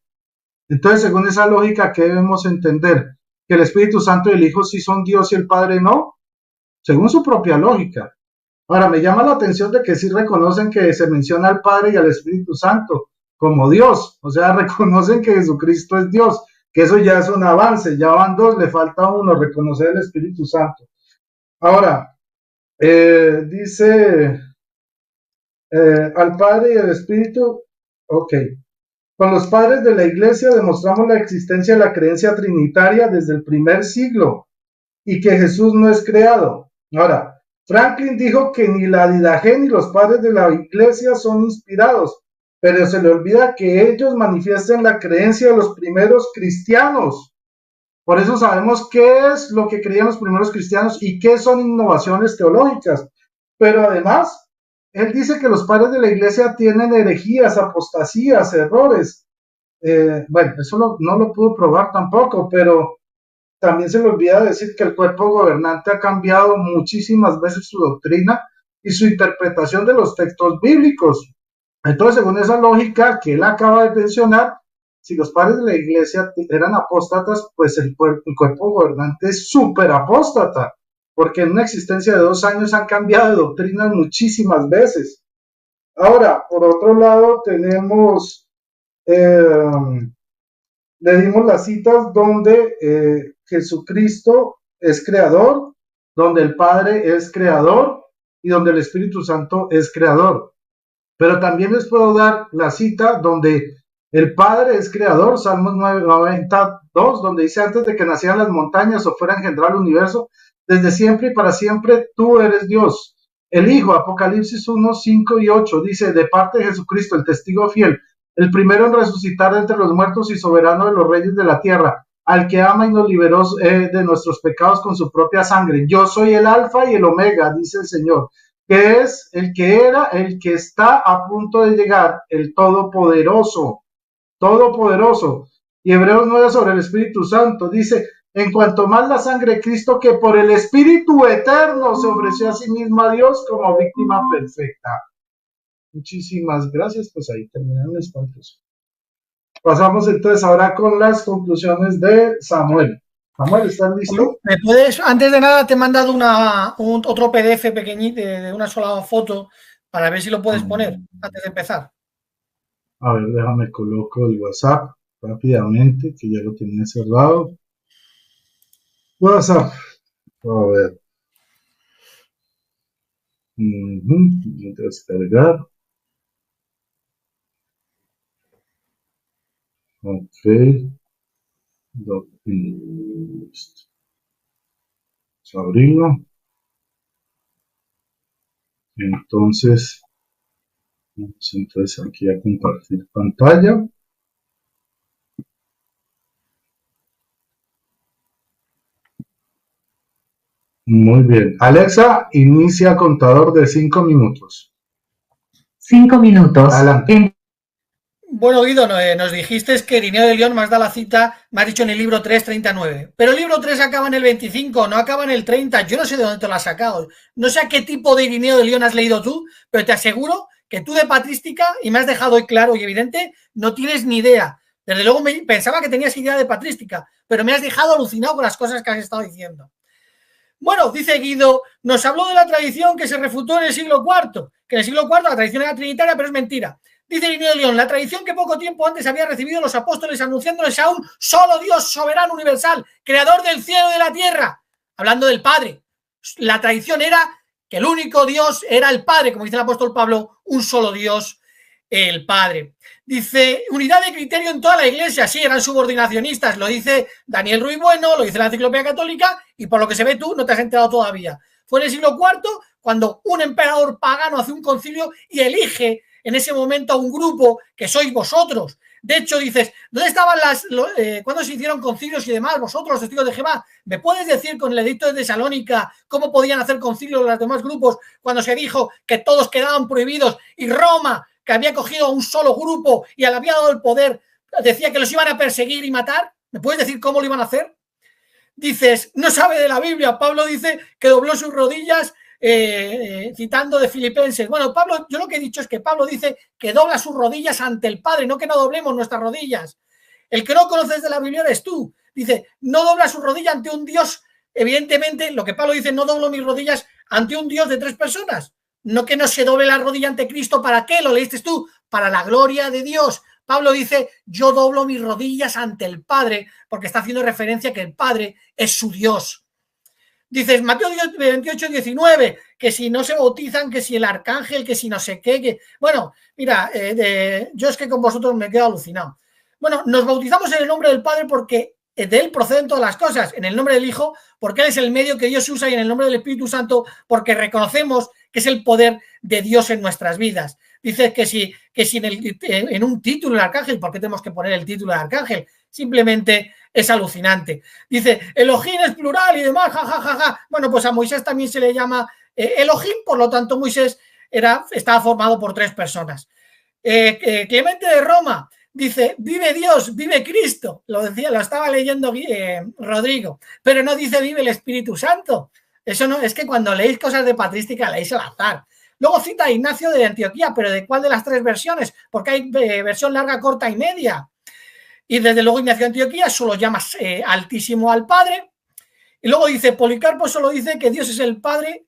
Entonces, según esa lógica, ¿qué debemos entender? ¿Que el Espíritu Santo y el Hijo sí son Dios y el Padre no? Según su propia lógica. Ahora, me llama la atención de que sí reconocen que se menciona al Padre y al Espíritu Santo como Dios, o sea, reconocen que Jesucristo es Dios, que eso ya es un avance, ya van dos, le falta uno, reconocer el Espíritu Santo. Ahora, dice al Padre y al Espíritu, ok. Con los padres de la Iglesia demostramos la existencia de la creencia trinitaria desde el primer siglo y que Jesús no es creado. Ahora, Franklin dijo que ni la Didache ni los padres de la Iglesia son inspirados, pero se le olvida que ellos manifiestan la creencia de los primeros cristianos. Por eso sabemos qué es lo que creían los primeros cristianos y qué son innovaciones teológicas. Pero además, él dice que los padres de la Iglesia tienen herejías, apostasías, errores. Bueno, eso no lo pudo probar tampoco, pero también se le olvida decir que el cuerpo gobernante ha cambiado muchísimas veces su doctrina y su interpretación de los textos bíblicos. Entonces, según esa lógica que él acaba de mencionar, si los padres de la Iglesia eran apóstatas, pues el cuerpo gobernante es súper apóstata, porque en una existencia de 2 años han cambiado de doctrina muchísimas veces. Ahora, por otro lado, tenemos, le dimos las citas donde Jesucristo es creador, donde el Padre es creador y donde el Espíritu Santo es creador. Pero también les puedo dar la cita donde el Padre es creador, Salmos 9:92, donde dice: antes de que nacieran las montañas o fuera engendrado el universo, desde siempre y para siempre tú eres Dios. El Hijo, Apocalipsis 1:5-8, dice: de parte de Jesucristo, el testigo fiel, el primero en resucitar entre los muertos y soberano de los reyes de la tierra, al que ama y nos liberó de nuestros pecados con su propia sangre. Yo soy el Alfa y el Omega, dice el Señor, que es el que era, el que está a punto de llegar, el Todopoderoso. Todopoderoso. Y Hebreos 9 sobre el Espíritu Santo dice: en cuanto más la sangre de Cristo, que por el Espíritu eterno se ofreció a sí mismo a Dios como víctima perfecta. Muchísimas gracias, pues ahí terminan las conclusiones. Pasamos entonces ahora con las conclusiones de Samuel. Samuel, ¿estás listo? ¿Me puedes, antes de nada, te he mandado otro PDF pequeñito de una sola foto para ver si lo puedes poner antes de empezar? A ver, déjame coloco el WhatsApp rápidamente, que ya lo tenía cerrado. WhatsApp. A ver. Descargar. Ok. Listo. Abrirlo. Entonces, vamos entonces aquí a compartir pantalla. Muy bien. Alexa, inicia contador de 5 minutos. 5 minutos. Adelante. Bueno, Guido, nos dijiste que Irineo de León me has dado la cita, me has dicho en el libro 3:39. Pero el libro 3 acaba en el 25, no acaba en el 30. Yo no sé de dónde te lo has sacado. No sé a qué tipo de Irineo de León has leído tú, pero te aseguro que tú de patrística, y me has dejado hoy claro y evidente, no tienes ni idea. Desde luego pensaba que tenías idea de patrística, pero me has dejado alucinado con las cosas que has estado diciendo. Bueno, dice Guido, nos habló de la tradición que se refutó en el siglo IV, que en el siglo IV la tradición era trinitaria, pero es mentira. Dice Irineo de León, la tradición que poco tiempo antes había recibido los apóstoles anunciándoles a un solo Dios soberano universal, creador del cielo y de la tierra, hablando del Padre. La tradición era que el único Dios era el Padre, como dice el apóstol Pablo, un solo Dios, el Padre. Dice, unidad de criterio en toda la Iglesia, sí, eran subordinacionistas, lo dice Daniel Ruiz Bueno, lo dice la Enciclopedia Católica, y por lo que se ve tú no te has enterado todavía. Fue en el siglo IV cuando un emperador pagano hace un concilio y elige en ese momento a un grupo que sois vosotros. De hecho, dices, ¿dónde estaban cuándo se hicieron concilios y demás? Vosotros, los testigos de Jehová, ¿me puedes decir con el edicto de Tesalónica cómo podían hacer concilios los demás grupos cuando se dijo que todos quedaban prohibidos y Roma, que había cogido a un solo grupo y le había dado el poder, decía que los iban a perseguir y matar? ¿Me puedes decir cómo lo iban a hacer? Dices, no sabe de la Biblia. Pablo dice que dobló sus rodillas, citando de Filipenses. Bueno, Pablo, yo lo que he dicho es que Pablo dice que dobla sus rodillas ante el Padre, no que no doblemos nuestras rodillas. El que no conoces de la Biblia eres tú. Dice, no dobla su rodilla ante un Dios. Evidentemente, lo que Pablo dice, no doblo mis rodillas ante un Dios de 3 personas. No que no se doble la rodilla ante Cristo. ¿Para qué? Lo leíste tú. Para la gloria de Dios. Pablo dice, yo doblo mis rodillas ante el Padre, porque está haciendo referencia a que el Padre es su Dios. Dices, Mateo 28, 19, que si no se bautizan, que si el arcángel, que si no sé qué, que... Bueno, mira, yo es que con vosotros me quedo alucinado. Bueno, nos bautizamos en el nombre del Padre porque de él proceden todas las cosas, en el nombre del Hijo, porque él es el medio que Dios usa, y en el nombre del Espíritu Santo, porque reconocemos que es el poder de Dios en nuestras vidas. Dices que si en un título el arcángel, ¿por qué tenemos que poner el título de arcángel? Simplemente es alucinante. Dice, Elohim es plural y demás, ja. Bueno, pues a Moisés también se le llama Elohim, por lo tanto Moisés estaba formado por 3 personas. Clemente de Roma dice, vive Dios, vive Cristo. Lo estaba leyendo Rodrigo, pero no dice vive el Espíritu Santo. Eso no, es que cuando leéis cosas de patrística leéis al azar. Luego cita a Ignacio de Antioquía, pero ¿de cuál de las 3 versiones? Porque hay versión larga, corta y media. Y desde luego Ignacio de Antioquía solo llama altísimo al Padre. Y luego dice, Policarpo solo dice que Dios es el Padre.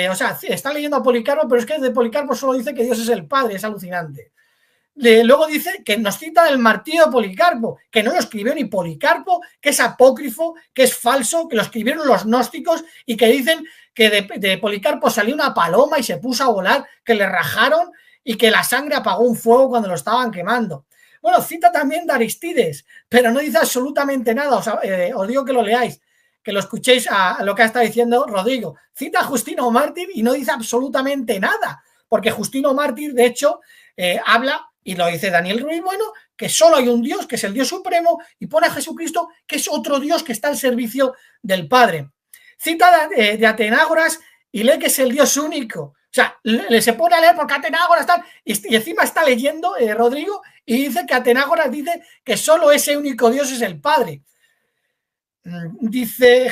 O sea, está leyendo a Policarpo, pero es que de Policarpo solo dice que Dios es el Padre. Es alucinante. Luego dice que nos cita el martirio de Policarpo, que no lo escribió ni Policarpo, que es apócrifo, que es falso, que lo escribieron los gnósticos y que dicen que de Policarpo salió una paloma y se puso a volar, que le rajaron y que la sangre apagó un fuego cuando lo estaban quemando. Bueno, cita también de Aristides, pero no dice absolutamente nada. Os digo que lo leáis, que lo escuchéis a lo que ha estado diciendo Rodrigo. Cita a Justino Mártir y no dice absolutamente nada, porque Justino Mártir, de hecho, habla, y lo dice Daniel Ruiz Bueno, que solo hay un Dios, que es el Dios supremo, y pone a Jesucristo, que es otro Dios que está al servicio del Padre. Cita de Atenágoras y lee que es el Dios único. O sea, se pone a leer porque Atenágoras está, y encima está leyendo Rodrigo, y dice que Atenágoras dice que solo ese único Dios es el Padre. Dice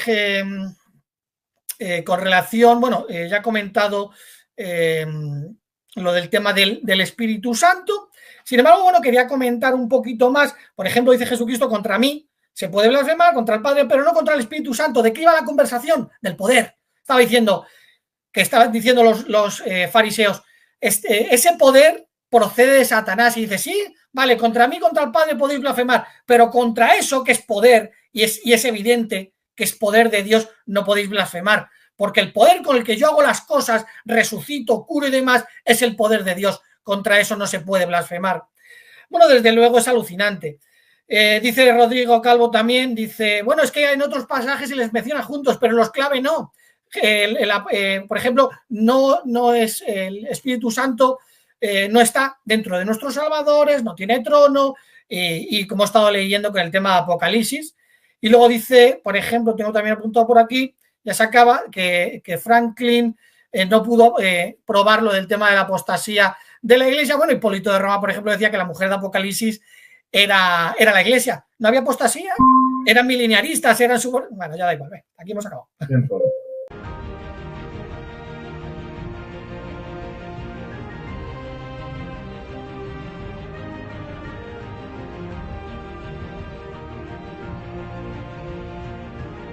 con relación, bueno, ya he comentado lo del tema del Espíritu Santo. Sin embargo, bueno, quería comentar un poquito más. Por ejemplo, dice Jesucristo, contra mí se puede blasfemar, contra el Padre, pero no contra el Espíritu Santo. ¿De qué iba la conversación? Del poder. Estaban diciendo los fariseos, ese poder procede de Satanás, y dice, sí, vale, contra mí, contra el Padre podéis blasfemar, pero contra eso que es poder, y es evidente que es poder de Dios, no podéis blasfemar, porque el poder con el que yo hago las cosas, resucito, curo y demás, es el poder de Dios. Contra eso no se puede blasfemar. Bueno, desde luego es alucinante. Dice Rodrigo Calvo también, dice, bueno, es que en otros pasajes se les menciona juntos, pero en los clave no. Por ejemplo, no es el Espíritu Santo, no está dentro de nuestros salvadores, no tiene trono, y como he estado leyendo con el tema de Apocalipsis. Y luego dice, por ejemplo, tengo también apuntado por aquí, ya se acaba, que Franklin no pudo probar lo del tema de la apostasía de la Iglesia. Bueno, Hipólito de Roma, por ejemplo, decía que la mujer de Apocalipsis era la Iglesia. No había apostasía, eran mileniaristas, eran... Bueno, ya da igual, aquí hemos acabado.